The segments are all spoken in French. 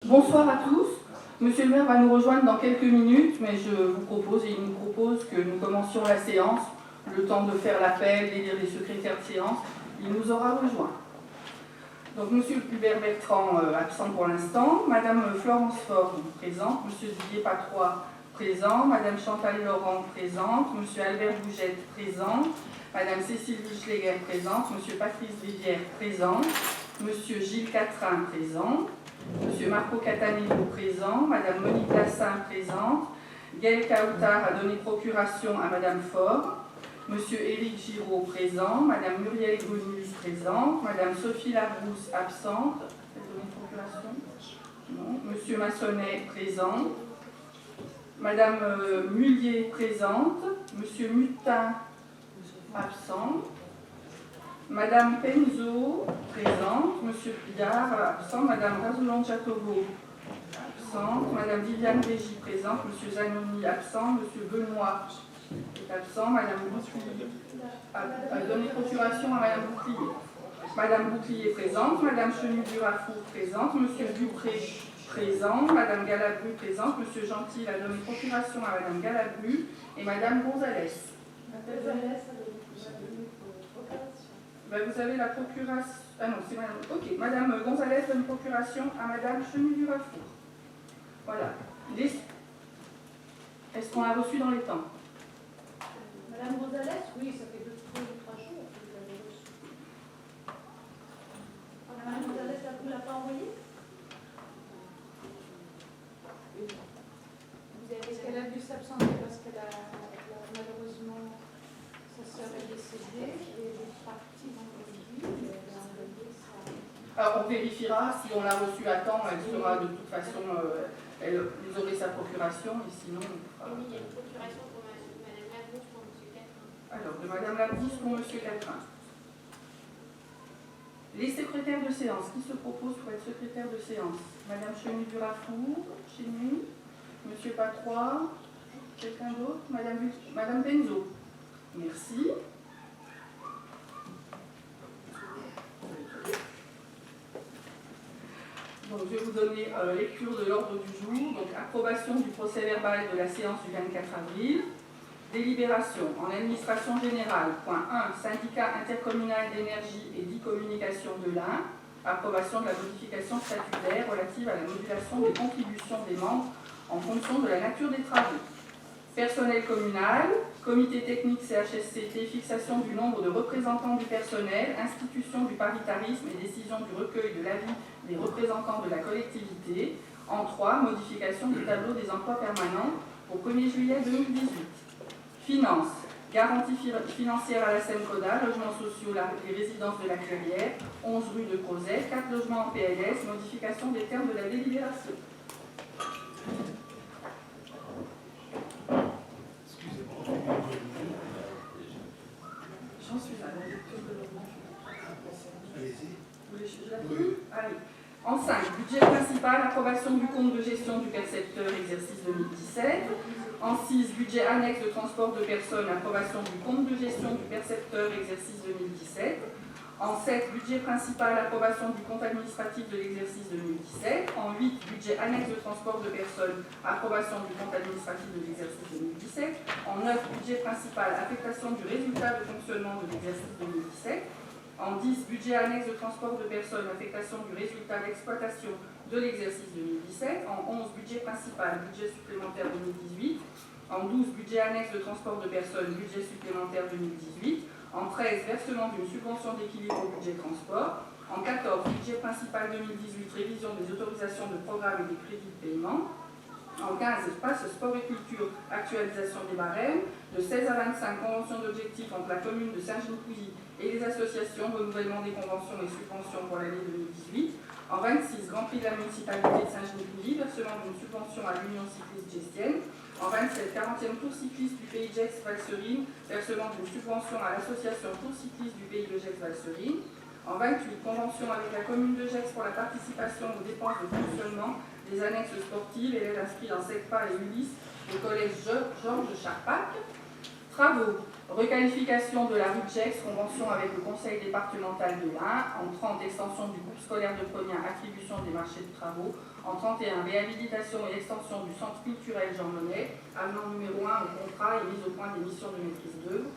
Bonsoir à tous. Monsieur le maire va nous rejoindre dans quelques minutes, mais je vous propose et il nous propose que nous commencions la séance. Le temps de faire l'appel, d'élire les secrétaires de séance, il nous aura rejoint. Donc monsieur Hubert Bertrand, absent pour l'instant, madame Florence Fort, présente, monsieur Didier Patrois, présent, madame Chantal Laurent, présente, monsieur Albert Bougette, présent, madame Cécile Wischleger, présente, monsieur Patrice Rivière, présent, monsieur Gilles Catrin, présent, monsieur Marco Catanello, présent, madame Monique Lassin, présente, Gaël Kautar a donné procuration à madame Fort, monsieur Éric Giraud, présent, madame Muriel Gonus, présente, madame Sophie Labrousse, absente, procuration, non. Monsieur Massonnet, présent, madame Mullier, présente, monsieur Mutin, absent, madame Penzo, présente, monsieur Pillard, absent, madame Razoulan-Châteauveau, absente, madame Viviane Régy, présente, monsieur Zanoni, absent, monsieur Benoît est absent, madame Bouclier a donné procuration à madame Bouclier. Madame Bouclier présente, madame Chenu-Durafour présente, monsieur Dupré présent, madame Galabru présente, monsieur Gentil a donné procuration à madame Galabru et madame Gonzalez. Ben, vous avez la procuration. Ah non, c'est madame. Ok, madame Gonzalez donne procuration à madame Chenu-Durafour. Voilà. Est-ce qu'on l'a reçu dans les temps? Madame Gonzalez, oui, ça fait 2 ou 3 jours que vous l'avez reçu. Madame Gonzalez, vous ne l'a pas envoyé? Est-ce qu'elle a dû s'absenter parce qu'elle a malheureusement sa sœur est décédée et elle est partie vendredi et elle a envoyé ça. Alors on vérifiera, si on l'a reçue à temps, elle sera de toute façon, vous aurez sa procuration, et sinon... Oui, il y a une procuration pour madame Labrousse pour M. Catrin. Alors, de madame Labrousse pour M. Catrin. Les secrétaires de séance, qui se proposent pour être secrétaire de séance? Madame Chenu-Durafour, Chenu, M. Patrois, quelqu'un d'autre? Madame Benzo. Merci. Donc, je vais vous donner lecture de l'ordre du jour. Donc, approbation du procès verbal de la séance du 24 avril. Délibération en administration générale. Point 1. Syndicat intercommunal d'énergie et d'e-communication de l'Ain. Approbation de la modification statutaire relative à la modulation des contributions des membres en fonction de la nature des travaux. Personnel communal, comité technique CHSCT, fixation du nombre de représentants du personnel, institution du paritarisme et décision du recueil de l'avis des représentants de la collectivité. En 3, modification du tableau des emplois permanents au 1er juillet 2018. Finances, garantie financière à la Seine-Coda, logements sociaux, les résidences de la Clairière, 11 rue de Crozet, 4 logements en PLS, modification des termes de la délibération. J'en suis à la lecture de l'ordre. Allez-y. Vous voulez que je la trouve? Allez. En 5, budget principal, approbation du compte de gestion du percepteur, exercice 2017. En 6, budget annexe de transport de personnes, approbation du compte de gestion du percepteur, exercice 2017. En 7, budget principal, approbation du compte administratif de l'exercice 2017. En 8, budget annexe de transport de personnes, approbation du compte administratif de l'exercice 2017. En 9, budget principal, affectation du résultat de fonctionnement de l'exercice 2017. En 10, budget annexe de transport de personnes, affectation du résultat d'exploitation de l'exercice 2017. En 11, budget principal, budget supplémentaire 2018. En 12, budget annexe de transport de personnes, budget supplémentaire 2018. En 13, versement d'une subvention d'équilibre au budget transport. En 14, budget principal 2018, révision des autorisations de programme et des crédits de paiement. En 15, espace sport et culture, actualisation des barèmes. De 16 à 25, convention d'objectifs entre la commune de Saint-Genès-Pouilly et les associations, renouvellement des conventions et subventions pour l'année 2018. En 26, Grand Prix de la municipalité de Saint-Genès-Pouilly, versement d'une subvention à l'Union cycliste gestienne. En 27, 40e Tour cycliste du Pays de Gex-Valserine, versement d'une subvention à l'association Tour cycliste du Pays de Gex-Valserine. En 28, convention avec la commune de Gex pour la participation aux dépenses de fonctionnement des annexes sportives, élèves inscrits en SECPA et Ulysse au collège Georges Charpac. Travaux, requalification de la rue de Gex, convention avec le conseil départemental de l'Ain. En 30, extension du groupe scolaire de première, attribution des marchés de travaux. En 31, réhabilitation et extension du centre culturel Jean Monnet, avenant numéro 1 au contrat et mise au point des missions de maîtrise d'œuvre.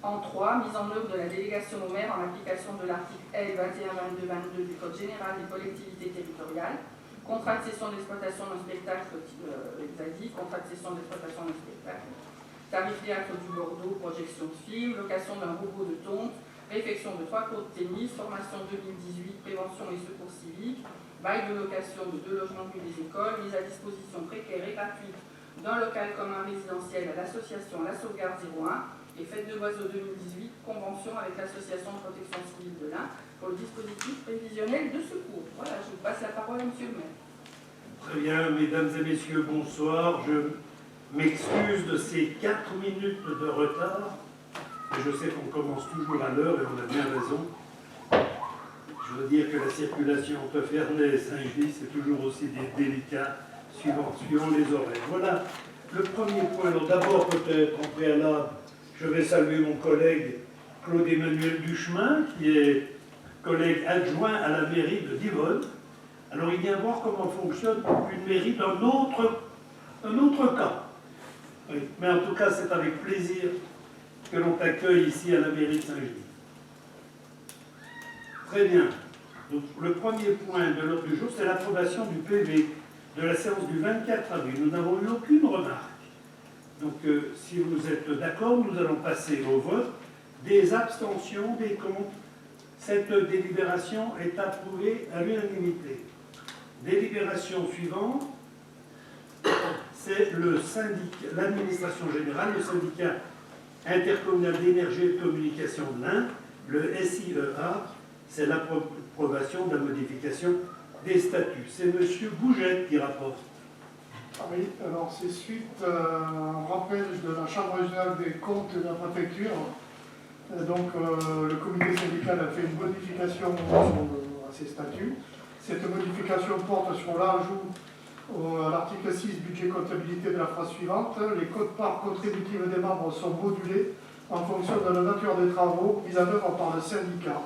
En 3, mise en œuvre de la délégation au maire en application de l'article L 2122-22 du Code général des collectivités territoriales. Contrat de cession d'exploitation d'un spectacle, contrat de cession d'exploitation d'un spectacle. Tarif théâtre du Bordeaux, projection de film, location d'un robot de tonte, réfection de 3 cours de tennis, formation 2018, prévention et secours civiques, bail de location de 2 logements de nuit des écoles, mise à disposition précaire et gratuite d'un local commun résidentiel à l'association La Sauvegarde 01 et fête de l'oiseau 2018, convention avec l'association de protection civile de l'Ain pour le dispositif prévisionnel de secours. Voilà, je vous passe la parole à monsieur le maire. Très bien, mesdames et messieurs, bonsoir. Je m'excuse de ces 4 minutes de retard. Et je sais qu'on commence toujours à l'heure et on a bien raison. Je veux dire que la circulation entre Ferney et Saint-Gilles, c'est toujours aussi délicat suivant les horaires. Voilà le premier point. Alors d'abord, peut-être en préalable, je vais saluer mon collègue Claude-Emmanuel Duchemin, qui est collègue adjoint à la mairie de Divonne. Alors il vient voir comment fonctionne une mairie d'un autre cas. Oui, mais en tout cas, c'est avec plaisir que l'on t'accueille ici à la mairie de Saint-Gilles. Très bien. Donc, le premier point de l'ordre du jour, c'est l'approbation du PV de la séance du 24 avril. Nous n'avons eu aucune remarque. Donc, si vous êtes d'accord, nous allons passer au vote. Des abstentions, des contre. Cette délibération est approuvée à l'unanimité. Délibération suivante, c'est l'administration générale, le syndicat intercommunal d'énergie et de communication de l'Ain, le SIEA, c'est l'approbation de la modification des statuts. C'est M. Bougette qui rapporte. Ah oui, alors c'est suite à un rappel de la Chambre régionale des comptes de la préfecture. Donc le comité syndical a fait une modification à ces statuts. Cette modification porte sur l'ajout à l'article 6, budget comptabilité de la phrase suivante. Les quotes-parts contributives des membres sont modulées en fonction de la nature des travaux mis en œuvre par le syndicat.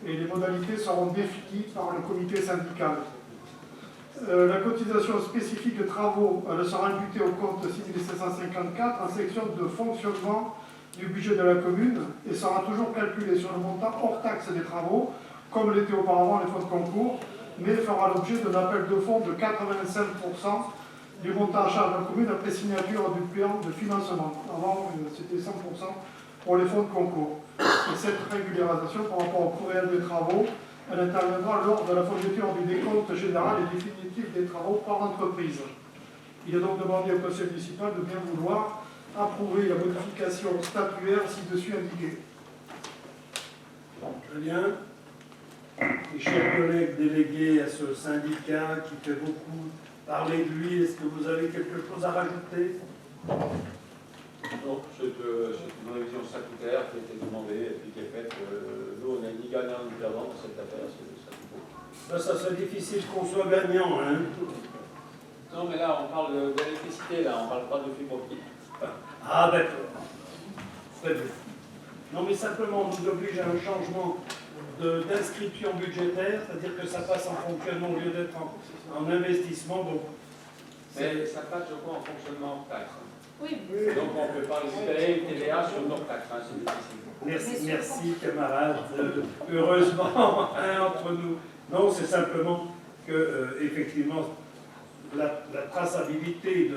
Et les modalités seront définies par le comité syndical. La cotisation spécifique de travaux elle sera imputée au compte 6754 en section de fonctionnement du budget de la commune et sera toujours calculée sur le montant hors taxe des travaux, comme l'était auparavant les fonds de concours, mais fera l'objet d'un appel de fonds de 85% du montant à charge de la commune après signature du plan de financement. Avant, c'était 100% pour les fonds de concours. Et cette régularisation par rapport au coût réel des travaux, elle interviendra lors de la fourniture du décompte général et définitif des travaux par entreprise. Il est donc demandé au conseil municipal de bien vouloir approuver la modification statuaire ci-dessus indiquée. Très bien. Mes chers collègues délégués à ce syndicat qui fait beaucoup parler de lui, est-ce que vous avez quelque chose à rajouter? Non, c'est une révision statutaire qui a été demandée et puis qui est faite. Nous, on n'est ni gagnant ni perdant dans cette affaire. Ça serait difficile qu'on soit gagnant, hein? Non, mais là, on parle d'électricité, là, on ne parle pas de fibre optique. Ah, d'accord. Très bien. Non, mais simplement, on nous oblige à un changement d'inscription budgétaire, c'est-à-dire que ça passe en fonctionnement au lieu d'être en investissement. Donc, mais ça passe, je crois, en fonctionnement hors taxe. Oui. Donc on ne peut pas récupérer une TVA sur nos taxes, hein, c'est difficile. Merci camarades. Heureusement, entre nous. Non, c'est simplement que, effectivement, la traçabilité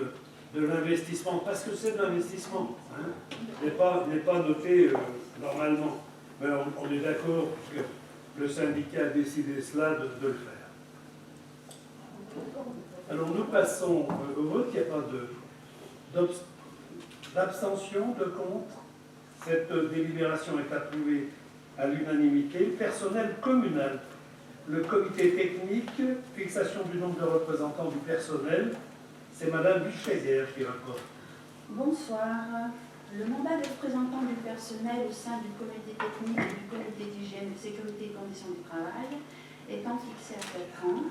de l'investissement, parce que c'est de l'investissement, hein, n'est pas noté normalement. Mais on est d'accord que le syndicat a décidé cela de le faire. Alors nous passons au vote. Il n'y a pas d'abstention, de contre. Cette délibération est approuvée à l'unanimité. Personnel communal. Le comité technique, fixation du nombre de représentants du personnel. C'est Madame Bichegger qui rapporte. Bonsoir. Le mandat de représentant du personnel au sein du comité technique et du comité d'hygiène, de sécurité et conditions du travail étant fixé à 4 ans,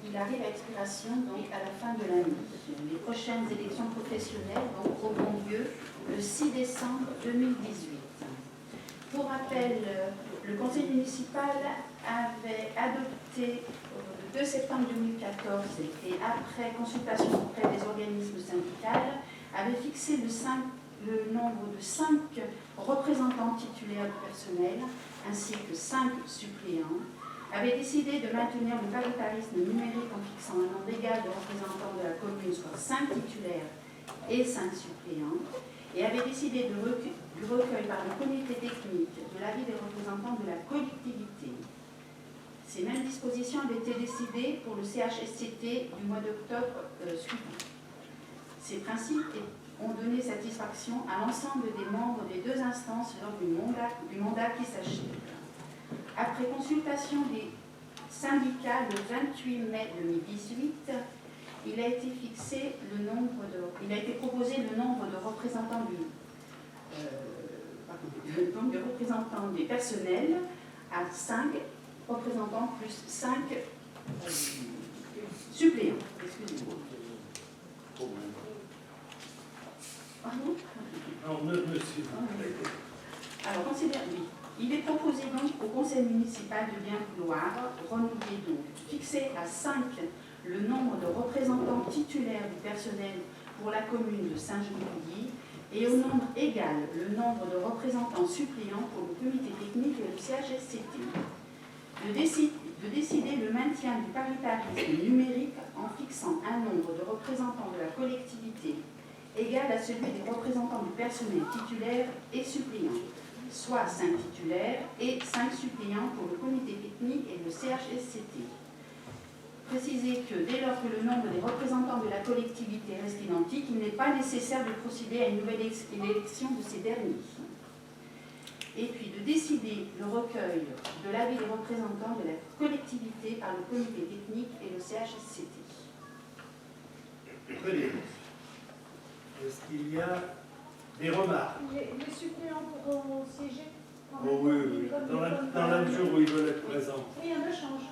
il arrive à expiration donc à la fin de l'année. Les prochaines élections professionnelles donc, auront lieu le 6 décembre 2018. Pour rappel, le conseil municipal avait adopté 2 septembre 2014, et après consultation auprès des organismes syndicaux, avait fixé le nombre de 5 représentants titulaires du personnel, ainsi que 5 suppléants, avait décidé de maintenir le paritarisme numérique en fixant un nombre égal de représentants de la commune, soit 5 titulaires et 5 suppléants, et avait décidé du recueil par le comité technique de l'avis des représentants de la collectivité. Ces mêmes dispositions avaient été décidées pour le CHSCT du mois d'octobre suivant. Ces principes ont donné satisfaction à l'ensemble des membres des 2 instances lors du mandat qui s'achève. Après consultation des syndicats le 28 mai 2018, il a été proposé le nombre de représentants des personnels à 5 représentants plus 5 suppléants. Excusez-moi. Pardon? Non, monsieur. Alors, oui. Il est proposé donc au conseil municipal de Bien-Vouloir, renouvelé donc, fixé à 5 le nombre de représentants titulaires du personnel pour la commune de Saint-Genouilly et au nombre égal le nombre de représentants suppléants pour le comité technique et le CHSCT. De décider le maintien du paritarisme numérique en fixant un nombre de représentants de la collectivité égal à celui des représentants du personnel titulaire et suppléant, soit 5 titulaires et 5 suppléants pour le comité technique et le CHSCT. Préciser que dès lors que le nombre des représentants de la collectivité reste identique, il n'est pas nécessaire de procéder à une nouvelle élection de ces derniers. Et puis de décider le recueil de l'avis des représentants de la collectivité par le comité technique et le CHSCT. Très bien. Est-ce qu'il y a des remarques? Les suppléants pourront siéger Oh oui, oui. Dans la mesure où ils veulent être présents. Rien ne change.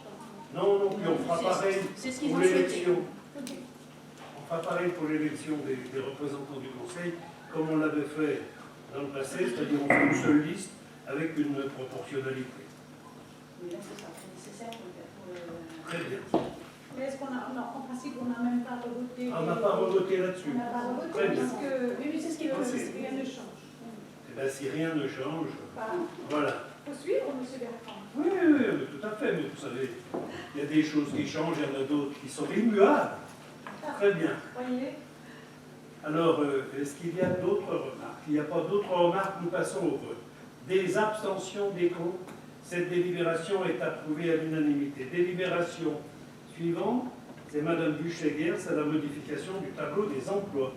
Non, non, puis on fera pareil C'est ce qu'ils pour ont souhaité. l'élection. On fera pareil pour l'élection des représentants du Conseil, comme on l'avait fait dans le passé, c'est-à-dire on fait une seule liste avec une proportionnalité. Mais là, ce sera nécessaire pour Très bien. Mais est-ce qu'on a, non, en principe, on n'a même pas revoté. On n'a pas revoté là-dessus. On n'a pas revoté Très bien. parce que, oui, mais c'est ce qui veut dire, rien ne change. Eh bien, si rien ne change, Pardon. voilà. Il faut suivre, M. Bertrand. Oui, oui, oui, tout à fait, mais vous savez, il y a des choses qui changent, il y en a d'autres qui sont immuables. Très bien. Voyez. Alors, est-ce qu'il y a d'autres remarques? Il n'y a pas d'autres remarques, nous passons au vote. Des abstentions, des comptes. Cette délibération est approuvée à l'unanimité. Délibération suivante, c'est Mme Bucheguer, c'est la modification du tableau des emplois.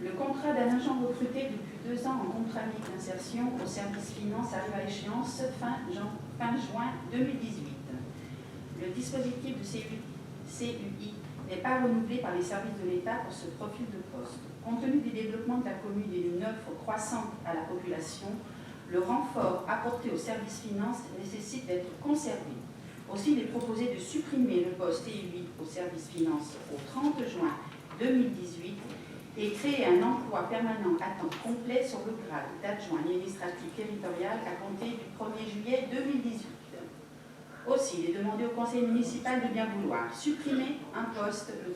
Le contrat d'un agent recruté depuis 2 ans en contrat unique d'insertion au service finance arrive à échéance fin juin 2018. Le dispositif de CUI n'est pas renouvelé par les services de l'État pour ce profil de poste. Compte tenu des développements de la commune et d'une offre croissante à la population, le renfort apporté au service finance nécessite d'être conservé. Aussi, il est proposé de supprimer le poste TUI au service finance au 30 juin 2018 et créer un emploi permanent à temps complet sur le grade d'adjoint administratif territorial à compter du 1er juillet 2018. Aussi, il est demandé au conseil municipal de bien vouloir supprimer un poste de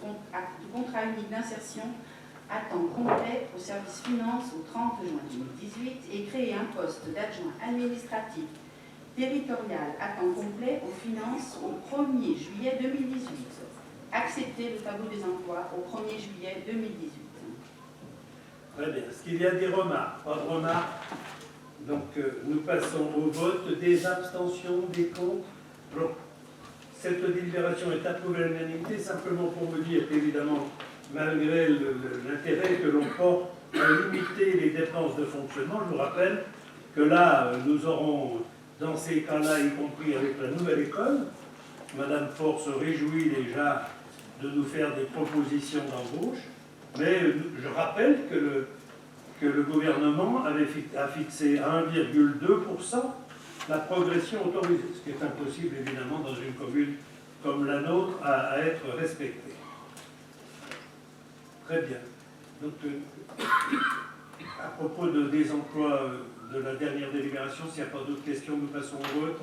contrat unique d'insertion à temps complet au service finance au 30 juin 2018 et créer un poste d'adjoint administratif territorial à temps complet aux finances au 1er juillet 2018. Accepter le tableau des emplois au 1er juillet 2018. Très bien. Est-ce qu'il y a des remarques? Pas de remarques. Donc, nous passons au vote. Des abstentions, des comptes. Alors, cette délibération est approuvée à l'unanimité, simplement pour me dire qu'évidemment, malgré l'intérêt que l'on porte à limiter les dépenses de fonctionnement, je vous rappelle que là, nous aurons, dans ces cas-là, y compris avec la nouvelle école, Madame Faure se réjouit déjà de nous faire des propositions d'embauche, mais je rappelle que le gouvernement a fixé à 1,2% la progression autorisée, ce qui est impossible évidemment dans une commune comme la nôtre à être respectée. Très bien. Donc, à propos des emplois de la dernière délibération, s'il n'y a pas d'autres questions, nous passons au vote.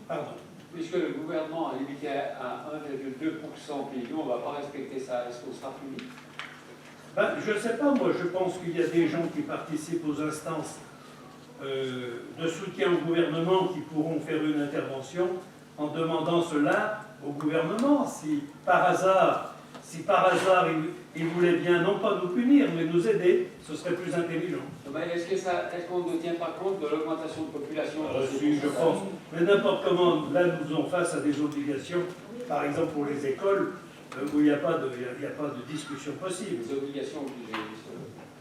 Pardon. Puisque le gouvernement a limité à 1,2%, puis nous, on ne va pas respecter ça, est-ce qu'on sera puni? Ben, je ne sais pas, moi, je pense qu'il y a des gens qui participent aux instances de soutien au gouvernement qui pourront faire une intervention en demandant cela au gouvernement. Si par hasard il voulait bien non pas nous punir, mais nous aider, ce serait plus intelligent. Est-ce qu'on ne tient pas compte de l'augmentation de population? Si, je pense. Mais n'importe comment, là, nous faisons face à des obligations, par exemple pour les écoles, où il n'y a pas de discussion possible. Des obligations obligées.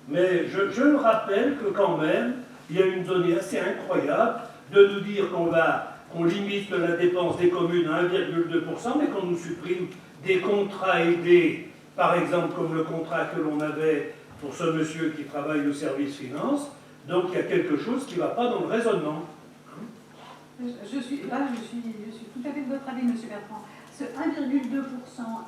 Mais je rappelle que quand même, il y a une donnée assez incroyable de nous dire qu'on limite la dépense des communes à 1,2%, mais qu'on nous supprime des contrats aidés, par exemple comme le contrat que l'on avait pour ce monsieur qui travaille au service finance. Donc il y a quelque chose qui ne va pas dans le raisonnement. Je suis tout à fait de votre avis, M. Bertrand. Ce 1,2%,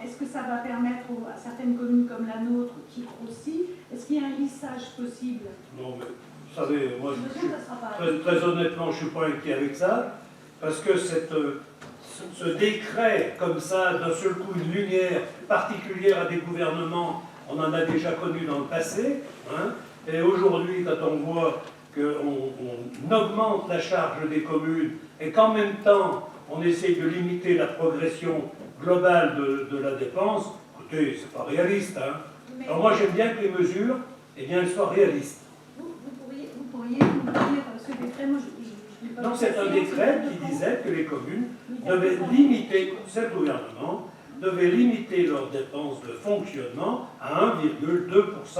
est-ce que ça va permettre à certaines communes comme la nôtre qui grossit, est-ce qu'il y a un lissage possible? Non, mais vous savez, moi, Ça sera pas... très honnêtement, je ne suis pas inquiet avec ça, parce que ce décret, comme ça, d'un seul coup, une lumière particulière à des gouvernements, on en a déjà connu dans le passé, hein, et aujourd'hui, quand on voit qu'on augmente la charge des communes et qu'en même temps, on essaie de limiter la progression globale de la dépense, écoutez, c'est pas réaliste. Hein. Alors moi, j'aime bien que les mesures, eh bien, elles soient réalistes. Vous pourriez nous dire ce décret? Moi, je Donc c'est un décret qui disait que les communes devaient limiter, c'est le gouvernement, devaient limiter leurs dépenses de fonctionnement à 1,2%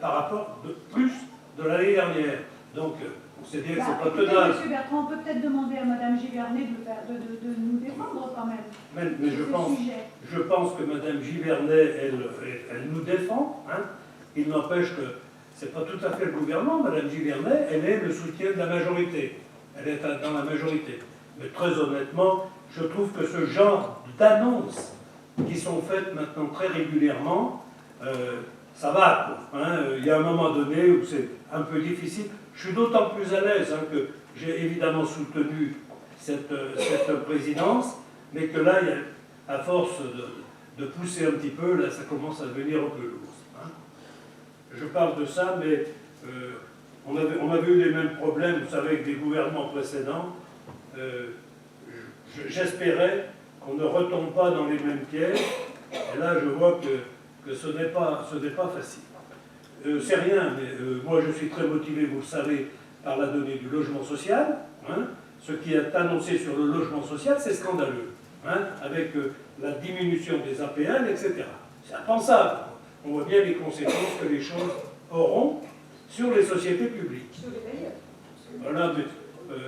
par rapport de plus de l'année dernière. Donc, on sait bien que c'est pas tenable. M. Bertrand, on peut peut-être demander à Mme Givernet de nous défendre quand même. Mais je pense que Mme Givernet, elle nous défend. Hein. Il n'empêche que ce n'est pas tout à fait le gouvernement. Mme Givernet, elle est le soutien de la majorité. Elle est dans la majorité. Mais très honnêtement, je trouve que ce genre d'annonces qui sont faites maintenant très régulièrement, ça va, quoi, hein. Il y a un moment donné où c'est un peu difficile. Je suis d'autant plus à l'aise hein, que j'ai évidemment soutenu cette présidence, mais que là, à force de pousser un petit peu, là, ça commence à devenir un peu lourd. Hein. Je parle de ça, mais on avait eu les mêmes problèmes, vous savez, avec des gouvernements précédents. J'espérais qu'on ne retombe pas dans les mêmes pièges. Et là, je vois que ce n'est pas facile. C'est rien, mais moi je suis très motivé, vous le savez, par la donnée du logement social. Hein. Ce qui est annoncé sur le logement social, c'est scandaleux, hein, avec la diminution des APL, etc. C'est impensable. On voit bien les conséquences que les choses auront sur les sociétés publiques. Voilà, mais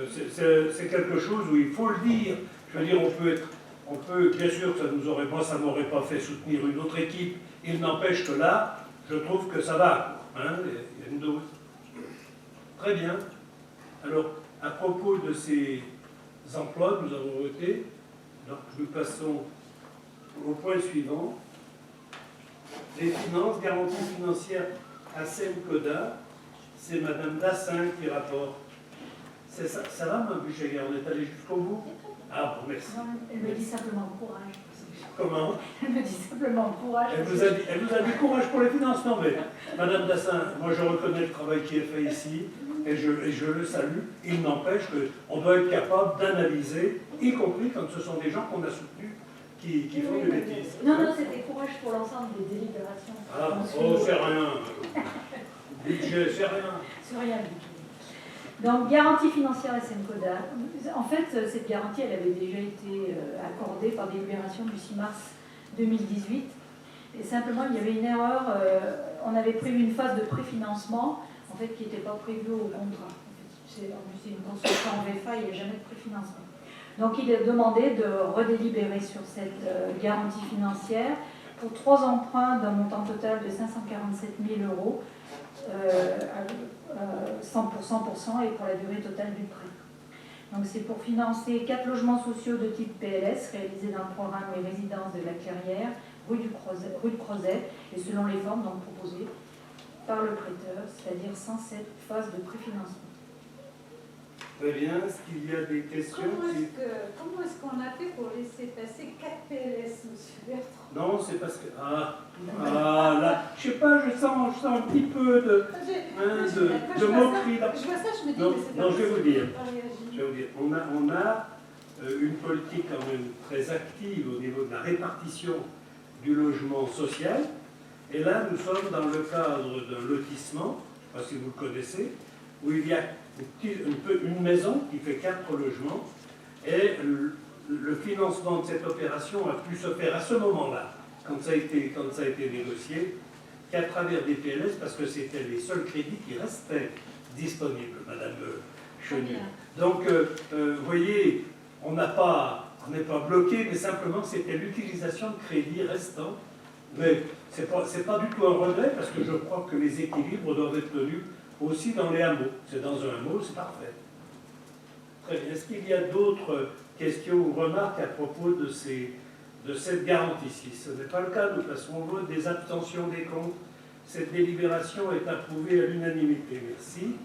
c'est quelque chose où il faut le dire. Je veux dire, on peut, bien sûr, ça ne m'aurait pas fait soutenir une autre équipe. Il n'empêche que là, je trouve que ça va. Hein, il y a une dose. Très bien. Alors, à propos de ces emplois, nous avons voté. Donc, nous passons au point suivant. Les finances, garantie financière à SEMCODA. C'est Mme Dassin qui rapporte. Ça va, ma Buchéguer, on est allé jusqu'au bout? Ah bon, merci. Elle me dit simplement courage. Comment? Elle me dit simplement courage. Elle vous a dit courage pour les finances. Non, mais Madame Dassin, moi je reconnais le travail qui est fait ici et je le salue. Il n'empêche qu'on doit être capable d'analyser, y compris quand ce sont des gens qu'on a soutenus qui font des bêtises. Non, c'était courage pour l'ensemble des délibérations. Ah, oh, c'est rien. Budget, c'est rien. C'est rien du tout. Donc, garantie financière SEMCODA. En fait, cette garantie, elle avait déjà été accordée par délibération du 6 mars 2018. Et simplement, il y avait une erreur. On avait prévu une phase de préfinancement, en fait, qui n'était pas prévue au contrat. C'est une construction en VFA, il n'y a jamais de préfinancement. Donc, il est demandé de redélibérer sur cette garantie financière pour 3 emprunts d'un montant total de 547 000 €. 100% et pour la durée totale du prêt. Donc c'est pour financer 4 logements sociaux de type PLS réalisés dans le programme Les Résidences de la Clairière, rue de Crozet, et selon les formes donc proposées par le prêteur, c'est-à-dire sans cette phase de préfinancement. Très bien. Est-ce qu'il y a des questions? Comment est-ce qu'on a fait pour laisser passer 4 PLS, monsieur Bertrand? Non, c'est parce que... là, je sais pas, je sens un petit peu de moquerie. Je vois ça, je me dis, Non, mais c'est non, pas je vais vous possible, dire. j'ai pas réagi. Je vais vous dire, on a une politique quand même très active au niveau de la répartition du logement social. Et là, nous sommes dans le cadre d'un lotissement, je ne sais pas si vous le connaissez, où il y a une maison qui fait 4 logements. Et le financement de cette opération a pu se faire à ce moment-là, quand ça a été négocié, qu'à travers des PLS, parce que c'était les seuls crédits qui restaient disponibles, Madame Chenu. Donc, vous voyez, on n'est pas bloqué, mais simplement c'était l'utilisation de crédits restants. Mais ce n'est pas du tout un regret, parce que je crois que les équilibres doivent être tenus aussi dans les hameaux. C'est dans un hameau, c'est parfait. Très bien. Est-ce qu'il y a d'autres questions ou remarques à propos de cette garantie? Si ce n'est pas le cas, nous passons au vote. Des abstentions, des comptes. Cette délibération est approuvée à l'unanimité. Merci.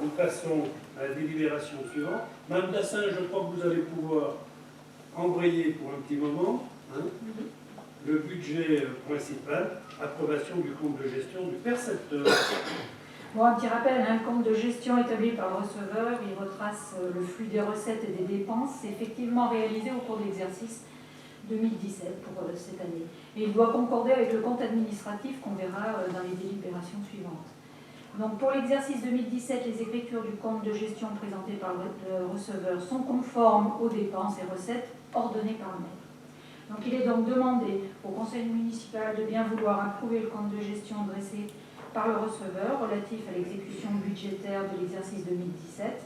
Nous passons à la délibération suivante. Madame Dassin, je crois que vous allez pouvoir embrayer pour un petit moment. Hein, le budget principal, approbation du compte de gestion du percepteur. Bon, un petit rappel, un compte de gestion établi par le receveur, il retrace le flux des recettes et des dépenses effectivement réalisées au cours de l'exercice 2017 pour cette année. Et il doit concorder avec le compte administratif qu'on verra dans les délibérations suivantes. Donc pour l'exercice 2017, les écritures du compte de gestion présentées par le receveur sont conformes aux dépenses et recettes ordonnées par le maître. Donc il est donc demandé au conseil municipal de bien vouloir approuver le compte de gestion dressé par le receveur relatif à l'exécution budgétaire de l'exercice 2017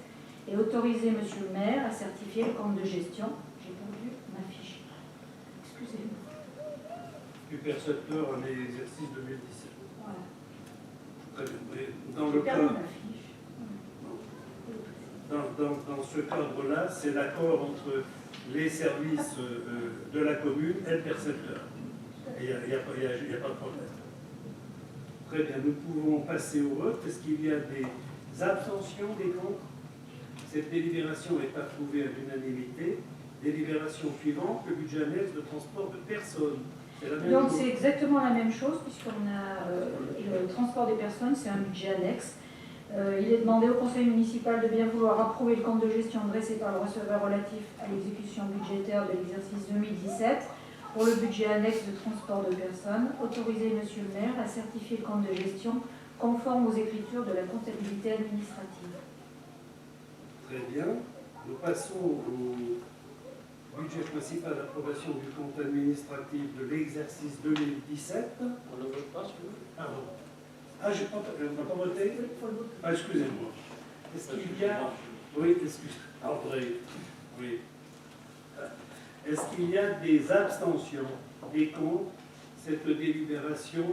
et autoriser monsieur le maire à certifier le compte de gestion. J'ai perdu ma fiche. Excusez-moi. Du percepteur en exercice 2017. Voilà. Très bien. Mais dans J'ai le perdu cadre, ma fiche. dans ce cadre-là, c'est l'accord entre les services de la commune et le percepteur. Il n'y a pas de problème. Très bien, nous pouvons passer au vote. Est-ce qu'il y a des abstentions, des contre? Cette délibération est approuvée à l'unanimité. Délibération suivante, le budget annexe de transport de personnes. C'est la même Donc chose. c'est exactement la même chose puisqu'on a le transport des personnes, c'est un budget annexe. Il est demandé au conseil municipal de bien vouloir approuver le compte de gestion dressé par le receveur relatif à l'exécution budgétaire de l'exercice 2017 pour le budget annexe de transport de personnes, autoriser monsieur le maire à certifier le compte de gestion conforme aux écritures de la comptabilité administrative. Très bien. Nous passons au budget principal d'approbation du compte administratif de l'exercice 2017. On ne vote pas, si vous voulez. Pardon. Ah, on n'a pas voté? Ah, excusez-moi. Est-ce qu'il y a... Oui, excusez-moi. André. Oui. Est-ce qu'il y a des abstentions, des contre? Cette délibération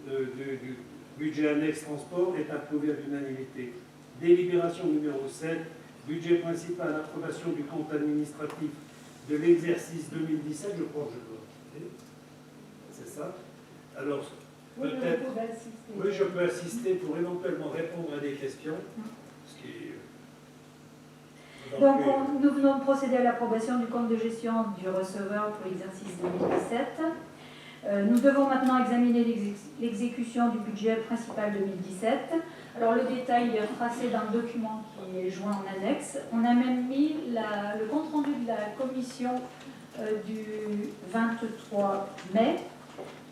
du budget annexe transport est approuvée à l'unanimité. Délibération numéro 7, budget principal, approbation du compte administratif de l'exercice 2017. Je crois que je dois voter. C'est ça? Alors, peut-être... Oui, je peux assister pour éventuellement répondre à des questions. Ce qui est... Donc, nous venons de procéder à l'approbation du compte de gestion du receveur pour l'exercice 2017. Nous devons maintenant examiner l'exécution du budget principal 2017. Alors, le détail est retracé dans le document qui est joint en annexe. On a même mis le compte-rendu de la commission du 23 mai,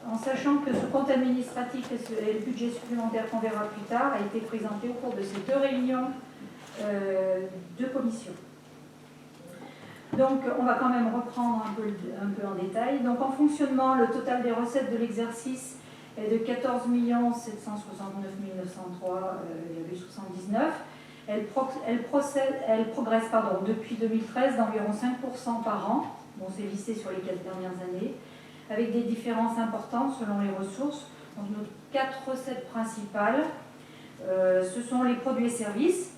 en sachant que ce compte administratif et le budget supplémentaire qu'on verra plus tard a été présenté au cours de ces 2 réunions de commission. Donc, on va quand même reprendre un peu en détail. Donc, en fonctionnement, le total des recettes de l'exercice est de 14 769 903,79. Elle progresse depuis 2013 d'environ 5% par an. Bon, c'est lissé sur les 4 dernières années, avec des différences importantes selon les ressources. Donc, nos 4 recettes principales, ce sont les produits et services,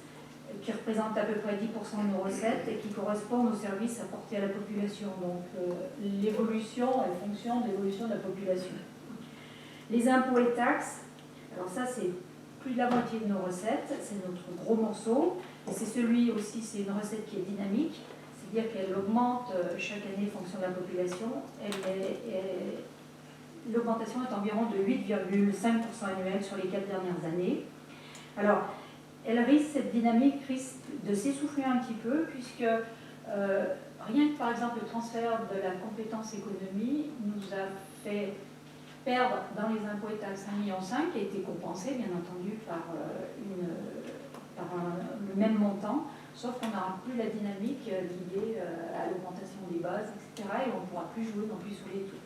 qui représentent à peu près 10% de nos recettes et qui correspondent aux services apportés à la population. Donc l'évolution est fonction de l'évolution de la population. Les impôts et taxes, alors ça c'est plus de la moitié de nos recettes, c'est notre gros morceau, Et c'est celui aussi, c'est une recette qui est dynamique, c'est-à-dire qu'elle augmente chaque année en fonction de la population. L'augmentation est environ de 8,5% annuel sur les 4 dernières années. Alors, cette dynamique risque de s'essouffler un petit peu, puisque rien que par exemple le transfert de la compétence économie nous a fait perdre dans les impôts et taxes 1,5 million, qui a été compensé bien entendu par, le même montant, sauf qu'on n'aura plus la dynamique liée à l'augmentation des bases, etc. Et on ne pourra plus jouer non plus sous les taux.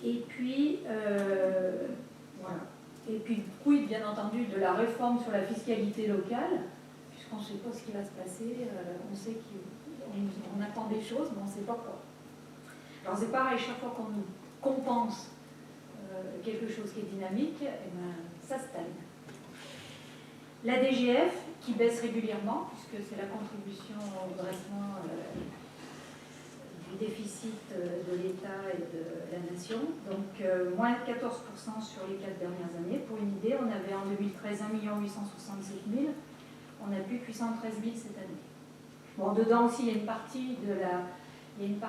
Et puis, voilà. Et puis, quid bien entendu de la réforme sur la fiscalité locale, puisqu'on ne sait pas ce qui va se passer, on sait qu'on attend des choses, mais on ne sait pas quoi. Alors c'est pareil, chaque fois qu'on nous compense quelque chose qui est dynamique, eh ben, ça stagne. La DGF qui baisse régulièrement, puisque c'est la contribution au redressement du déficit de l'État et de la nation, donc moins 14% sur les 4 dernières années. Pour une idée, on avait en 2013 1 867 000, on n'a plus que 813 000 cette année. Bon, dedans aussi, il y a une partie qui est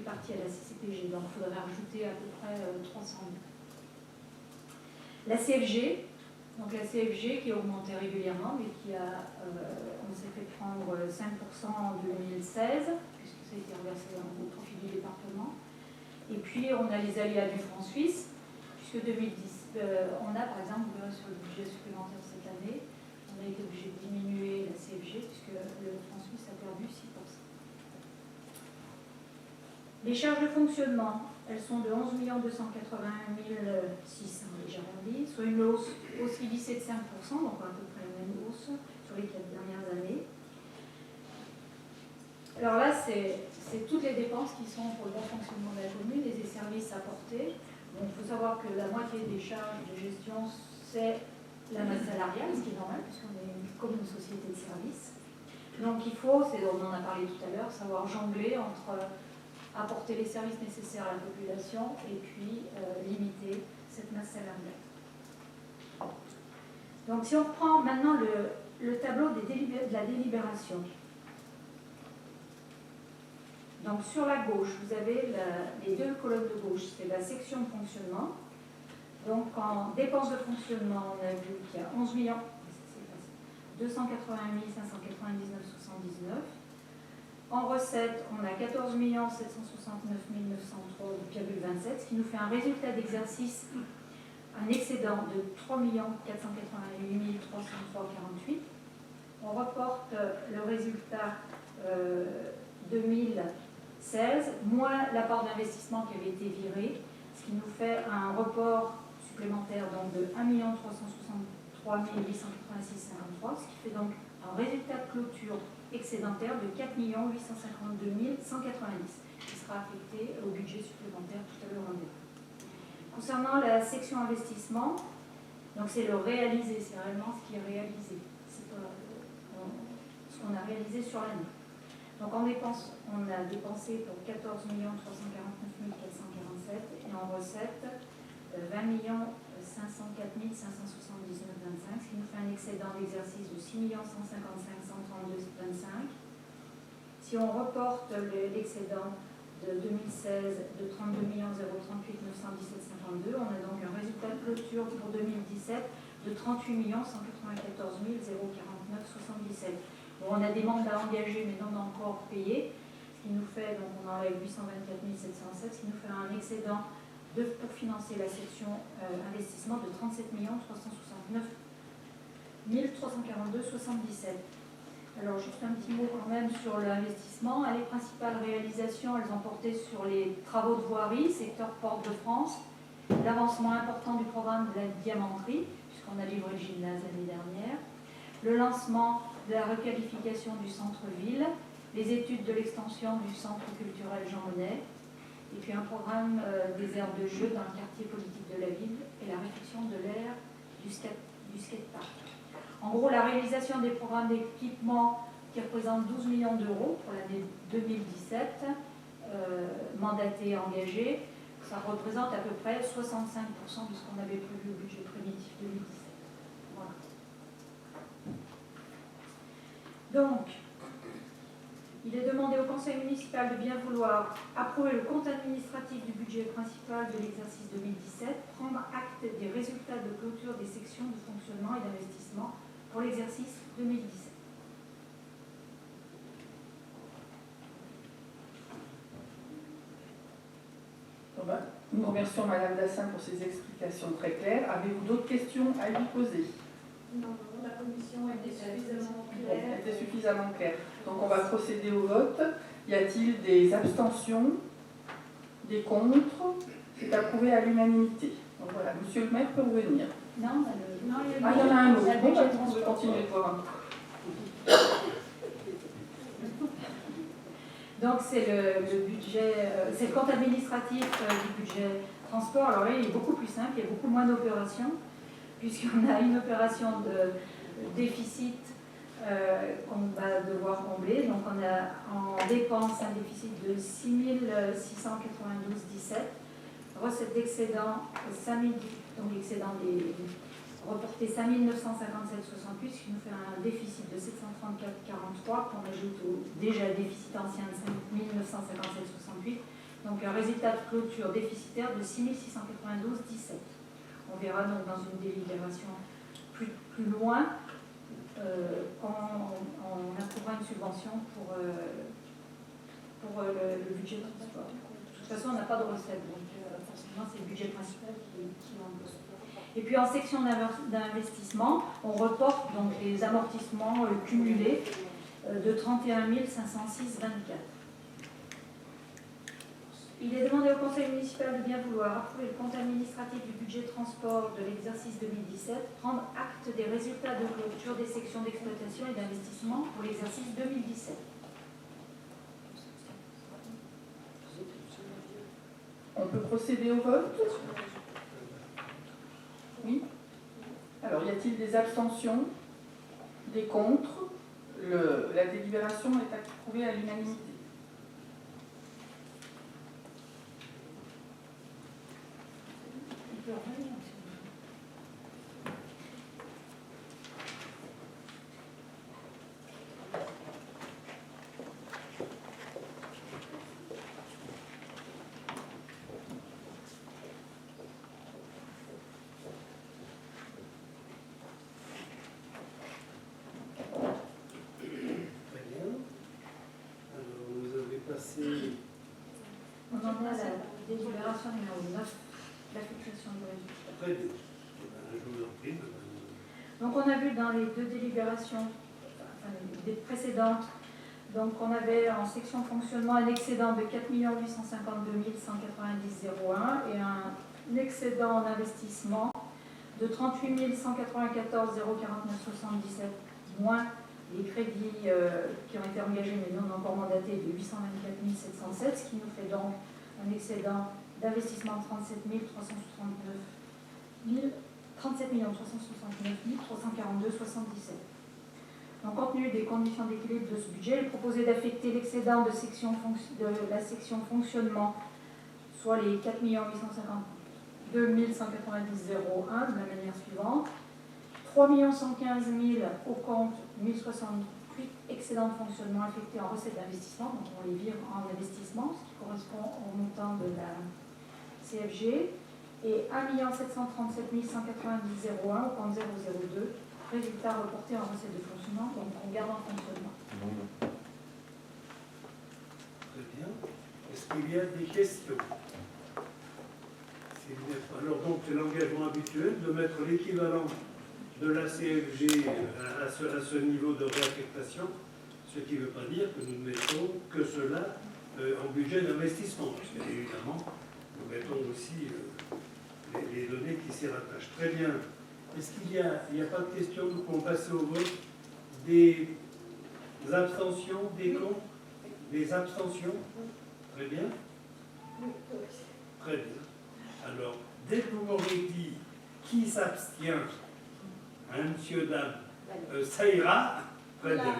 partie à la CCPG, donc il faudrait rajouter à peu près 300 000. La CFG, donc la CFG qui a augmenté régulièrement, mais on s'est fait prendre 5% en 2016, puisque ça a été reversé au profit du département. Et puis on a les aléas du franc suisse, puisque 2010, on a par exemple, sur le budget supplémentaire cette année, on a été obligé de diminuer la CFG, puisque le franc suisse a perdu 6%. Les charges de fonctionnement, elles sont de 11 281 600, j'ai arrondi, soit une hausse aussi lissée de 5%, donc à peu près la même hausse sur les 4 dernières années. Alors là, c'est toutes les dépenses qui sont pour le bon fonctionnement de la commune et des services apportés. Donc il faut savoir que la moitié des charges de gestion, c'est la masse salariale, ce qui est normal, puisqu'on est comme une société de services. Donc il faut, on en a parlé tout à l'heure, savoir jongler entre apporter les services nécessaires à la population et puis limiter cette masse salariale. Donc si on reprend maintenant le tableau de la délibération. Donc sur la gauche, vous avez les 2 colonnes de gauche, c'est la section de fonctionnement. Donc en dépenses de fonctionnement, on a vu qu'il y a 11 281 599,79. En recettes, on a 14 769 903,27, ce qui nous fait un résultat d'exercice, un excédent de 3 488 303,48. On reporte le résultat 2016, moins la part d'investissement qui avait été virée, ce qui nous fait un report supplémentaire donc, de 1 363 886,53, ce qui fait donc un résultat de clôture excédentaire de 4 852 190, qui sera affecté au budget supplémentaire tout à l'heure en débat. Concernant la section investissement, donc c'est le réalisé, c'est réellement ce qui est réalisé, c'est pas ce qu'on a réalisé sur l'année. Donc en dépenses, on a dépensé pour 14 349 447 et en recettes 20 504 579,25, ce qui nous fait un excédent d'exercice de 6 155 132,25. Si on reporte l'excédent de 2016 de 32 038 917,52, on a donc un résultat de clôture pour 2017 de 38 194 049,77. Bon, on a des mandats engagés mais non encore payés, ce qui nous fait, donc on enlève 824 707, ce qui nous fait un excédent pour financer la section investissement de 37 369 342,77. Alors juste un petit mot quand même sur l'investissement. Les principales réalisations, elles ont porté sur les travaux de voirie, secteur Porte de France, l'avancement important du programme de la diamanterie, puisqu'on a livré le gymnase l'année dernière, le lancement de la requalification du centre-ville, les études de l'extension du centre culturel Jean Monnet, et puis un programme des aires de jeu dans le quartier politique de la ville et la réfection de l'aire du skatepark. En gros, la réalisation des programmes d'équipement qui représentent 12 millions d'euros pour l'année 2017, mandatés et engagés, ça représente à peu près 65% de ce qu'on avait prévu au budget primitif 2017. Voilà. Donc, il est demandé au conseil municipal de bien vouloir approuver le compte administratif du budget principal de l'exercice 2017, prendre acte des résultats de clôture des sections de fonctionnement et d'investissement pour l'exercice 2017. Bon ben, nous remercions Madame Dassin pour ses explications très claires. Avez-vous d'autres questions à lui poser? Non, la commission était suffisamment Elle était suffisamment claire. Donc on va procéder au vote. Y a-t-il des abstentions? Des contre? C'est approuvé à l'unanimité. Donc voilà, Monsieur le maire peut revenir. Non, il y Ah, il y en a un autre. le Bon, budget bah, de on peut transport. continuer de voir. Donc c'est le budget, c'est le compte administratif du budget transport. Alors là, il est beaucoup plus simple, il y a beaucoup moins d'opérations, puisqu'on a une opération de déficit qu'on va devoir combler. Donc on a en dépenses un déficit de 6 692,17, recette d'excédent 5 000, donc l'excédent des reporté 5 957,68, ce qui nous fait un déficit de 734,43 qu'on ajoute au déjà déficit ancien de 5 957,68. Donc un résultat de clôture déficitaire de 6 692,17. On verra donc dans une délibération plus loin quand on approuvera une subvention pour le budget de transport. De toute façon, on n'a pas de recette, donc forcément c'est le budget principal qui en pose. Et puis en section d'investissement, on reporte donc les amortissements cumulés de 31 506,24. Il est demandé au conseil municipal de bien vouloir approuver le compte administratif du budget transport de l'exercice 2017, prendre acte des résultats de clôture des sections d'exploitation et d'investissement pour l'exercice 2017. On peut procéder au vote? Oui. Alors, y a-t-il des abstentions? Des contre? La délibération est approuvée à l'unanimité. On en est à la délibération numéro 9, la fixation du résultat. Très bien. Je vous en prie, madame. Donc on a vu dans les deux délibérations des précédentes, donc on avait en section fonctionnement un excédent de 4 852 190,01 et un excédent en investissement de 38 194 049,77 moins les crédits qui ont été engagés mais non encore mandatés de 824 707, ce qui nous fait donc un excédent d'investissement de 37 369 342,77. Donc, compte tenu des conditions d'équilibre de ce budget, il est proposé d'affecter l'excédent de la section fonctionnement, soit les 4 852 190,01 de la manière suivante. 3 115 000 au compte 1068 excédent de fonctionnement affecté en recettes d'investissement, donc on les vire en investissement, ce qui correspond au montant de la CFG, et 1 737 190,01 au compte 002, résultat reporté en recettes de fonctionnement, donc on garde en fonctionnement. Très bien. Est-ce qu'il y a des questions? Alors donc c'est l'engagement habituel de mettre l'équivalent de la CFG à ce niveau de réaffectation, ce qui ne veut pas dire que nous ne mettons que cela en budget d'investissement, parce qu'évidemment, nous mettons aussi les données qui s'y rattachent. Très bien. Est-ce qu'il n'y a pas de questions? Nous pouvons passer au vote. Des abstentions, des contre? Des abstentions? Très bien. Très bien. Alors, dès que vous m'aurez dit qui s'abstient, hein, monsieur, dame, ça ira. Très bien.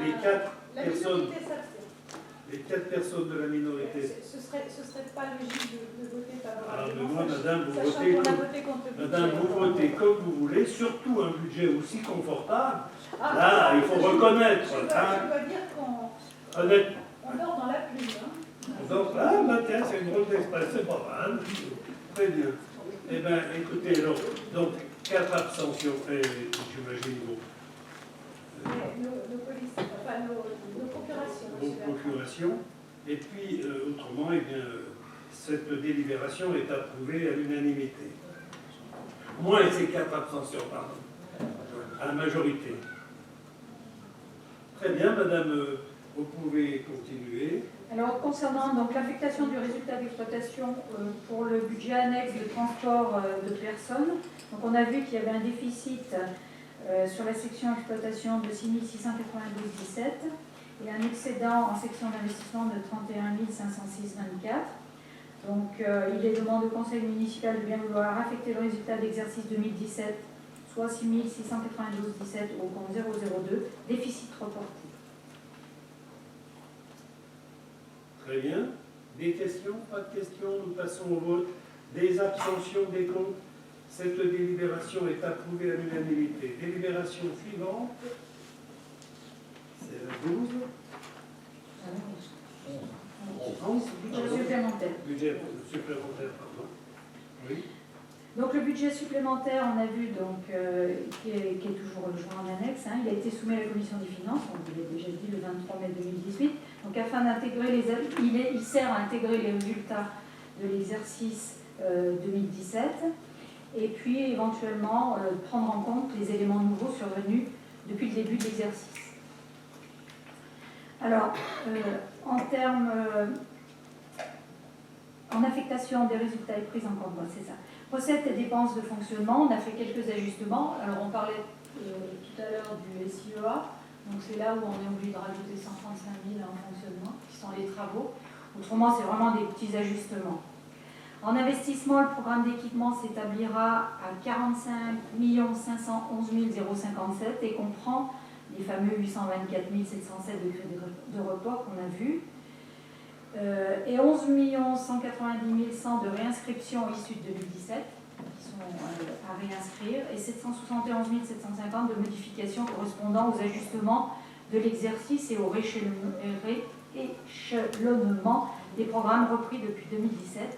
Les quatre personnes de la minorité. Ce serait pas logique de voter favorablement. Pardonnez-moi, madame, vous Sachant votez qu'on a comme, voté contre le madame, budget. vous votez comme vous voulez, surtout un budget aussi confortable. Ah, Là, il faut reconnaître. Je Hein, dois dire qu'on honnêtement. dort dans la pluie. Hein. Donc, ah, bah, tiens, c'est une drôle d'expression, c'est pas mal. Très bien. Eh bien, écoutez, alors, donc, 4 abstentions, et j'imagine Nos polices, enfin nos procurations. vos procurations. Et puis, autrement, eh bien, cette délibération est approuvée à l'unanimité. Moins ces 4 abstentions, pardon, à la majorité. Très bien, madame, vous pouvez continuer. Alors, concernant donc l'affectation du résultat d'exploitation pour le budget annexe de transport de personnes, donc on a vu qu'il y avait un déficit sur la section exploitation de 6 692,17 et un excédent en section d'investissement de 31 506,24. Donc, il est demandé au conseil municipal de bien vouloir affecter le résultat d'exercice 2017, soit 6 692,17 au compte 002, déficit reporté. Très bien. Des questions? Pas de questions? Nous passons au vote. Des abstentions, des comptes. Cette délibération est approuvée à l'unanimité. Délibération suivante. C'est la 12. 11. Budget supplémentaire. Budget supplémentaire, pardon. Oui. Donc le budget supplémentaire, on a vu donc, qui est toujours joint en annexe, hein, il a été soumis à la commission des finances, on vous l'a déjà dit, le 23 mai 2018. Donc afin d'intégrer il sert à intégrer les résultats de l'exercice 2017 et puis éventuellement prendre en compte les éléments nouveaux survenus depuis le début de l'exercice. Alors, en termes en affectation des résultats et prise en compte, c'est ça. Recettes et dépenses de fonctionnement, on a fait quelques ajustements. Alors on parlait tout à l'heure du SIEA, donc c'est là où on est obligé de rajouter 135 000 en fonctionnement, qui sont les travaux. Autrement, c'est vraiment des petits ajustements. En investissement, le programme d'équipement s'établira à 45 511 057 et comprend les fameux 824 707 de crédit de report qu'on a vu. Et 11 190 100 de réinscriptions issues de 2017 qui sont à réinscrire et 771 750 de modifications correspondant aux ajustements de l'exercice et au rééchelonnement des programmes repris depuis 2017.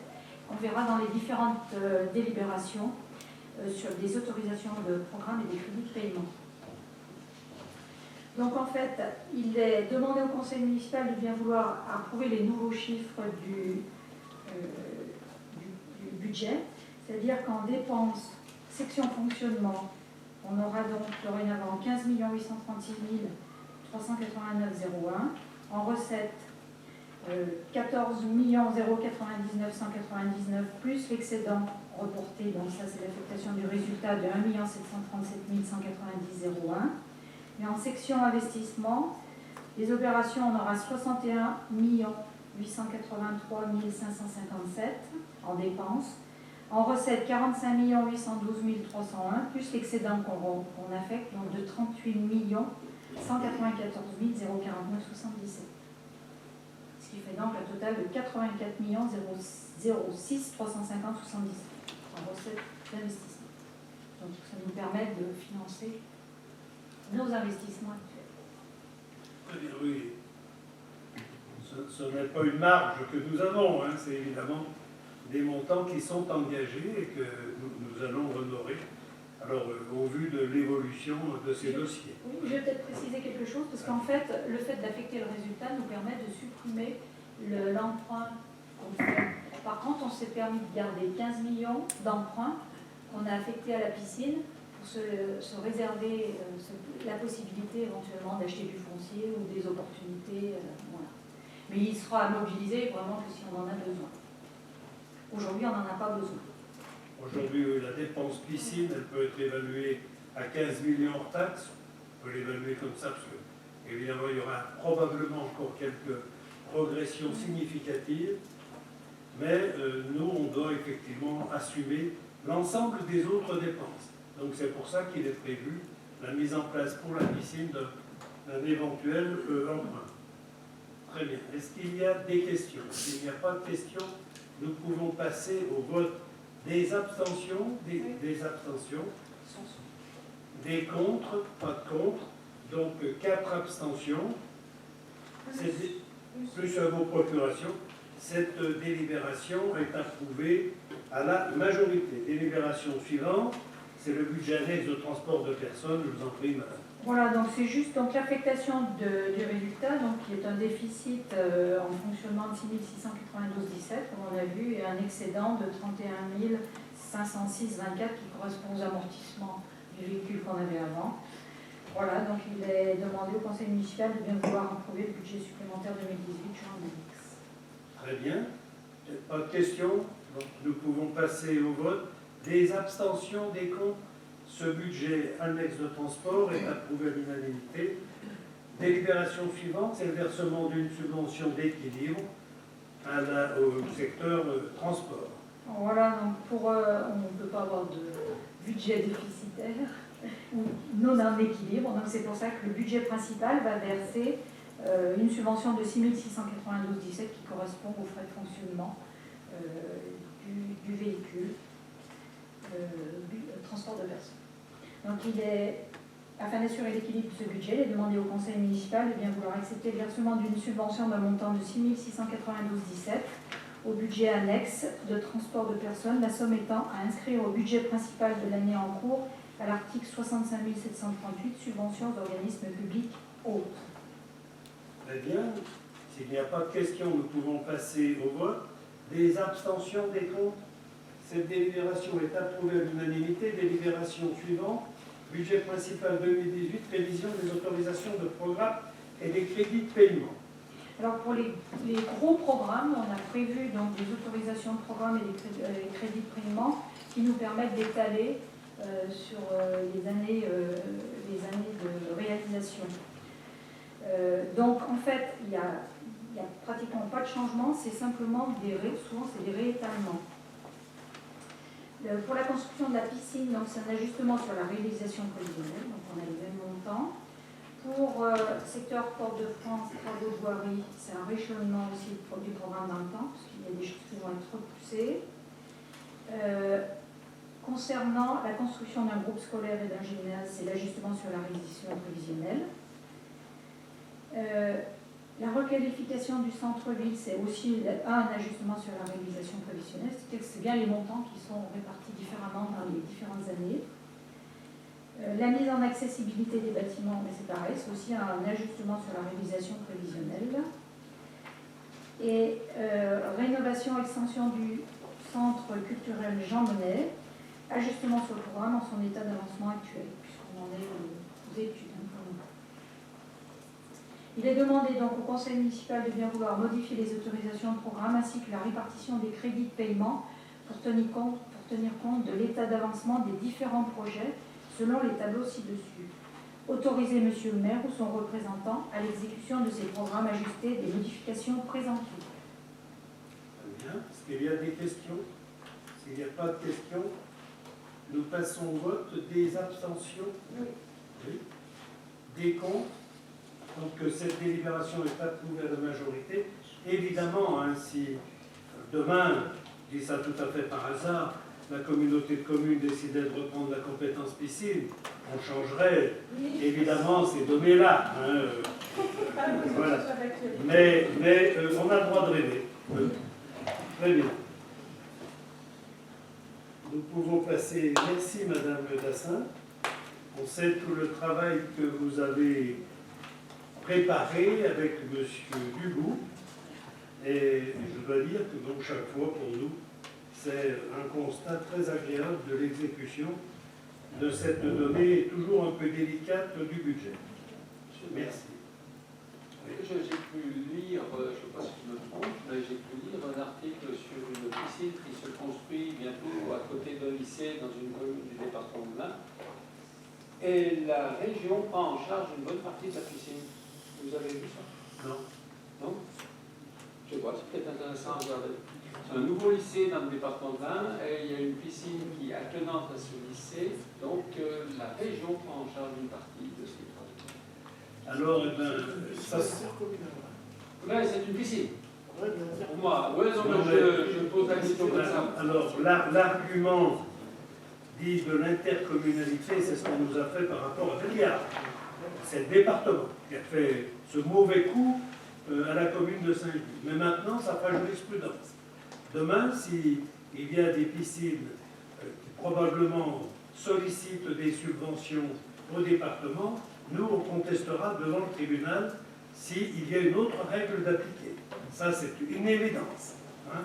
On verra dans les différentes délibérations sur des autorisations de programmes et des crédits de paiement. Donc en fait, il est demandé au conseil municipal de bien vouloir approuver les nouveaux chiffres du budget, c'est-à-dire qu'en dépenses, section fonctionnement, on aura donc dorénavant 15 836 389,01, en recettes 14 099 199 plus l'excédent reporté, donc ça c'est l'affectation du résultat de 1 737 190,01. Et en section investissement, les opérations, on aura 61 883 557 en dépenses. En recettes, 45 812 301, plus l'excédent qu'on affecte, donc de 38 194 049 77. Ce qui fait donc un total de 84 006 350 77 en recettes d'investissement. Donc ça nous permet de financer nos investissements actuels. Très bien, oui. Ce n'est pas une marge que nous avons, hein, c'est évidemment des montants qui sont engagés et que nous allons honorer, alors au vu de l'évolution de ces dossiers. Oui, je vais peut-être préciser quelque chose, parce qu'en fait, le fait d'affecter le résultat nous permet de supprimer l'emprunt qu'on fait. Par contre, on s'est permis de garder 15 millions d'emprunts qu'on a affectés à la piscine pour se réserver la possibilité éventuellement d'acheter du foncier ou des opportunités. Voilà. Mais il sera mobilisé vraiment que si on en a besoin. Aujourd'hui, on n'en a pas besoin. Aujourd'hui, la dépense piscine, elle peut être évaluée à 15 millions hors taxes. On peut l'évaluer comme ça, parce que, évidemment, il y aura probablement encore quelques progressions significatives. Mais nous, on doit effectivement assumer l'ensemble des autres dépenses. Donc c'est pour ça qu'il est prévu la mise en place pour la piscine d'un éventuel emprunt. Très bien. Est-ce qu'il y a des questions? S'il n'y a pas de questions, nous pouvons passer au vote des abstentions, des abstentions, des contre, pas de contre, donc 4 abstentions, plus vos procurations. Cette délibération est approuvée à la majorité. Délibération suivante, c'est le budget annexe de transport de personnes. Je vous en prie, madame. Voilà, donc c'est juste donc l'affectation du résultat, donc qui est un déficit en fonctionnement de 6 692,17, comme on a vu, et un excédent de 31 506,24 qui correspond aux amortissements du véhicule qu'on avait avant. Voilà, donc il est demandé au conseil municipal de bien vouloir approuver le budget supplémentaire 2018 sur un annexe. Très bien. Pas de questions? Donc, nous pouvons passer au vote. Des abstentions, des contre. Ce budget annexe de transport est approuvé à l'unanimité. Délibération suivante, c'est le versement d'une subvention d'équilibre au secteur transport. Voilà, donc on ne peut pas avoir de budget déficitaire ou non en équilibre, donc c'est pour ça que le budget principal va verser une subvention de 6 692,17 qui correspond aux frais de fonctionnement du véhicule, du transport de personnes. Donc afin d'assurer l'équilibre de ce budget, il est demandé au conseil municipal de bien vouloir accepter le versement d'une subvention d'un montant de 6 692,17 au budget annexe de transport de personnes, la somme étant à inscrire au budget principal de l'année en cours à l'article 65 738, subventions aux organismes publics autres. Très bien. S'il n'y a pas de questions, nous pouvons passer au vote. Des abstentions, des contre. Cette délibération est approuvée à l'unanimité. Délibération suivante. Budget principal 2018, révision des autorisations de programme et des crédits de paiement. Alors pour les gros programmes, on a prévu donc des autorisations de programme et des crédits de paiement qui nous permettent d'étaler sur les années de réalisation. Donc en fait, il n'y a pratiquement pas de changement, c'est simplement souvent c'est des réétalements. Pour la construction de la piscine, donc c'est un ajustement sur la réalisation prévisionnelle, donc on a les mêmes montants. Pour secteur Port-de-France, travaux de voirie, c'est un rééchelonnement aussi du programme dans le temps, parce qu'il y a des choses qui vont être repoussées. Concernant la construction d'un groupe scolaire et d'un gymnase, c'est l'ajustement sur la réalisation prévisionnelle. La requalification du centre-ville, c'est aussi un ajustement sur la réalisation prévisionnelle, c'est-à-dire que c'est bien les montants qui sont répartis différemment dans les différentes années. La mise en accessibilité des bâtiments, mais c'est pareil, c'est aussi un ajustement sur la réalisation prévisionnelle. Et rénovation, extension du centre culturel Jean Monnet, ajustement sur le programme en son état d'avancement actuel, puisqu'on en est aux études. Il est demandé donc au conseil municipal de bien vouloir modifier les autorisations de programme ainsi que la répartition des crédits de paiement pour tenir compte de l'état d'avancement des différents projets selon les tableaux ci-dessus. Autoriser monsieur le maire ou son représentant à l'exécution de ces programmes ajustés des modifications présentées. Très bien. Est-ce qu'il y a des questions? S'il n'y a pas de questions, nous passons au vote. Des abstentions? Oui. Des contre? Donc cette délibération est approuvée à la majorité. Évidemment, hein, si demain, je dis ça tout à fait par hasard, la communauté de communes décidait de reprendre la compétence piscine, on changerait évidemment ces données-là. Hein, voilà. Mais on a le droit de rêver. Très bien. Nous pouvons passer. Merci Madame Dassin. On sait tout le travail que vous avez préparé avec Monsieur Dugout. Et je dois dire que donc chaque fois pour nous, c'est un constat très agréable de l'exécution de cette donnée toujours un peu délicate du budget. Merci. J'ai pu lire, je ne sais pas si je me trompe, mais j'ai pu lire un article sur une piscine qui se construit bientôt à côté d'un lycée dans une commune du département de l'Ain. Et la région prend en charge une bonne partie de la piscine. Vous avez vu ça? Non. Non? Je sais pas, c'est peut-être intéressant à regarder. C'est un nouveau lycée dans le département de l'Ain et il y a une piscine qui est attenante à ce lycée. Donc la région prend en charge une partie de ces travaux. Alors, eh ben, ça Ouais, c'est une piscine. Ouais, bien sûr. Pour moi, ouais, non, Non, mais je pose la Alors, l'argument dit de l'intercommunalité, c'est ce qu'on nous a fait par rapport à Bellegarde. C'est le département qui a fait ce mauvais coup à la commune de Saint-Gilles. Mais maintenant, ça fera jurisprudence. Demain, s'il y a des piscines qui probablement sollicitent des subventions au département, nous, on contestera devant le tribunal s'il y a une autre règle d'appliquer. Ça, c'est une évidence. Hein.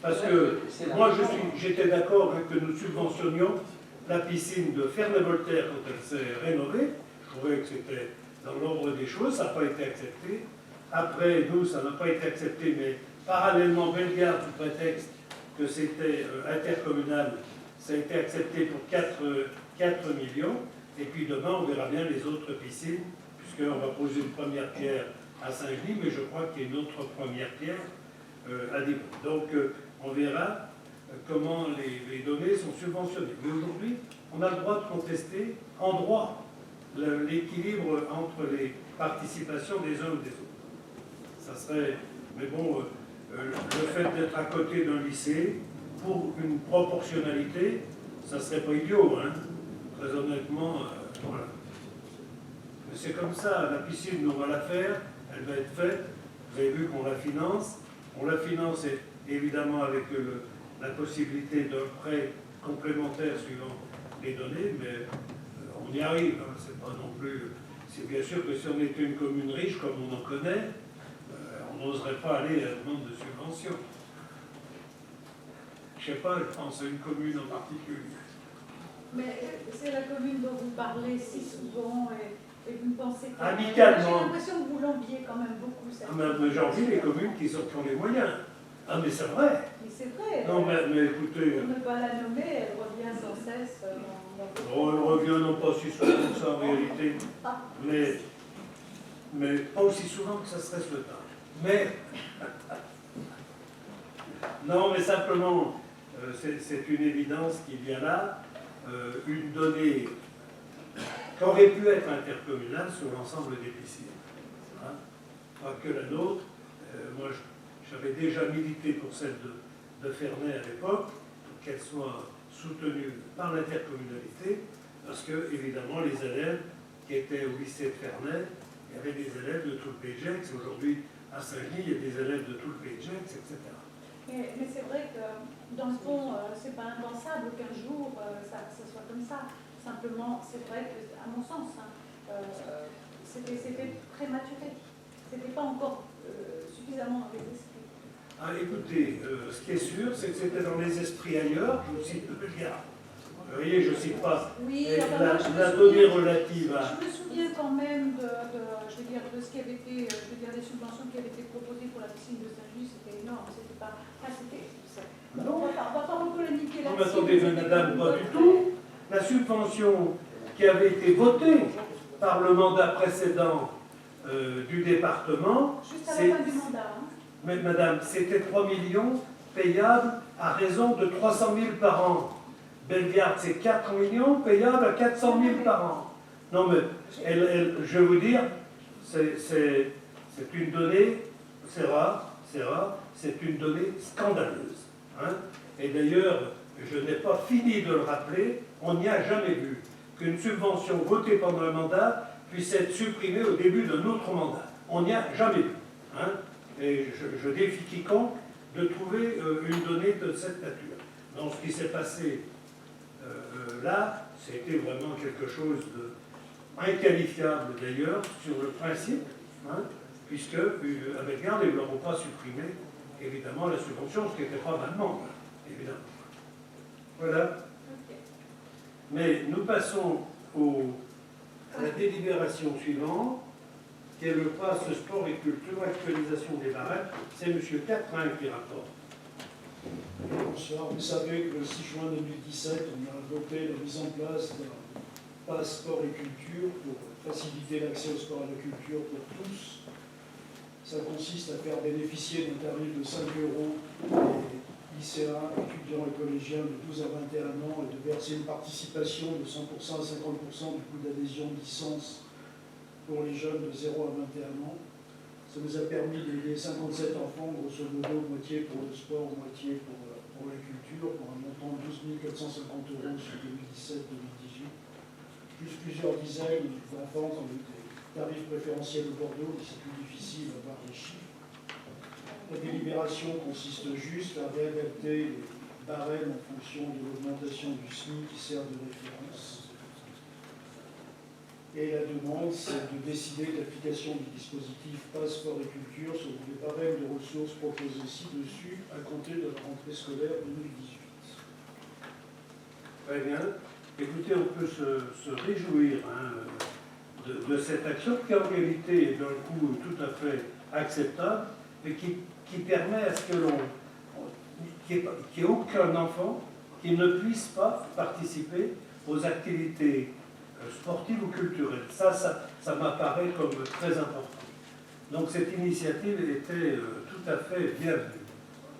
Parce que moi, j'étais d'accord que nous subventionnions la piscine de Ferney-Voltaire quand elle s'est rénovée. Je trouvais que c'était dans l'ordre des choses, ça n'a pas été accepté. Après, nous, ça n'a pas été accepté, mais parallèlement, Bellegarde, sous prétexte que c'était intercommunal, ça a été accepté pour 4 millions. Et puis demain, on verra bien les autres piscines, puisqu'on va poser une première pierre à Saint-Gilles, mais je crois qu'il y a une autre première pierre à Dijon. Donc, on verra comment les données sont subventionnées. Mais aujourd'hui, on a le droit de contester en droit l'équilibre entre les participations des uns ou des autres. Ça serait, mais bon, le fait d'être à côté d'un lycée, pour une proportionnalité, ça serait pas idiot, hein. Très honnêtement, voilà. Mais c'est comme ça, la piscine, on va la faire, elle va être faite. Vous avez vu qu'on la finance. On la finance évidemment avec la possibilité d'un prêt complémentaire suivant les données, mais on y arrive. Hein. C'est pas non plus. C'est bien sûr que si on était une commune riche, comme on en connaît, on n'oserait pas aller à la demande de subvention. Je ne sais pas, je pense à une commune en particulier. Mais c'est la commune dont vous parlez si souvent et vous pensez que... Amicalement. J'ai l'impression que vous l'enviez quand même beaucoup. Cette Mais j'en vis les communes qui ont les moyens. Ah, mais c'est vrai. Mais c'est vrai. Non, mais écoutez... Pour ne pas la nommer, elle revient sans cesse. Oh, elle revient non pas si souvent que ça en réalité, mais pas aussi souvent que ça serait souhaitable. Mais... non, mais simplement, c'est une évidence qu'il y a là une donnée qui aurait pu être intercommunale sur l'ensemble des piscines. Hein, pas que la nôtre. Moi, j'avais déjà milité pour celle de Ferney à l'époque, pour qu'elle soit soutenue par l'intercommunalité, parce que, évidemment, les élèves qui étaient au lycée de Ferney, il y avait des élèves de tout le Pays de Gex. Aujourd'hui, à Saint-Gilles, il y a des élèves de tout le Pays de Gex, etc. Mais c'est vrai que, dans le fond, c'est pas impensable qu'un jour, ça soit comme ça. Simplement, c'est vrai que, à mon sens, c'était prématuré. C'était pas encore suffisamment dans les esprits. Ah, écoutez, ce qui est sûr, c'est que c'était dans les esprits ailleurs. Je vous cite Bellegarde. Vous voyez, je ne cite pas Oui, la donnée relative à... Je me souviens quand même de ce qui avait été, des subventions qui avaient été proposées pour la piscine de Saint-Just, c'était énorme, c'était pas... Enfin, on va pas repolémiquer Non, là-dessus. mais attendez, madame, pas du tout. La subvention qui avait été votée par le mandat précédent du département... Juste à la fin du mandat. Hein. Mais madame, c'était 3 millions payables à raison de 300 000 par an. Bellegarde, c'est 4 millions payables à 400 000 par an. Non, mais je vais vous dire, c'est une donnée, c'est rare, c'est une donnée scandaleuse. Hein. Et d'ailleurs, je n'ai pas fini de le rappeler, on n'y a jamais vu qu'une subvention votée pendant un mandat puisse être supprimée au début d'un autre mandat. On n'y a jamais vu. Hein. Et je défie quiconque de trouver une donnée de cette nature. Donc ce qui s'est passé là, c'était vraiment quelque chose d'inqualifiable d'ailleurs sur le principe, hein, puisque à Bellegarde, ils ne leur ont pas supprimé évidemment la subvention, ce qui n'était pas ma demande, évidemment. Voilà. Mais nous passons à la délibération suivante, qui est le pass sport et culture, actualisation des barèmes. C'est M. Catrin qui rapporte. Bonsoir. Vous savez que le 6 juin 2017, on a adopté la mise en place d'un pass sport et culture pour faciliter l'accès au sport et à la culture pour tous. Ça consiste à faire bénéficier d'un tarif de 5 € les lycéens, étudiants et collégiens de 12 à 21 ans et de verser une participation de 100% à 50% du coût d'adhésion de licence pour les jeunes de 0 à 21 ans. Ça nous a permis d'aider 57 enfants, grosso modo, moitié pour le sport, moitié pour la culture. culture pour un montant de 12 450 € sur 2017-2018, plus plusieurs dizaines d'enfants qui ont eu des tarifs préférentiels au Bordeaux, mais c'est plus difficile à voir les chiffres. La délibération consiste juste à réadapter les barèmes en fonction de l'augmentation du SMIC qui sert de référence. Et la demande, c'est de décider de l'application du dispositif Passeport et Culture sur les barèmes de ressources proposés ci-dessus à compter de la rentrée scolaire 2018. Très bien. Écoutez, on peut se réjouir de cette action qui en réalité est d'un coût tout à fait acceptable et qui permet à ce que qu'il n'y ait aucun enfant qui ne puisse pas participer aux activités sportives ou culturelles. Ça m'apparaît comme très important. Donc cette initiative était tout à fait bienvenue.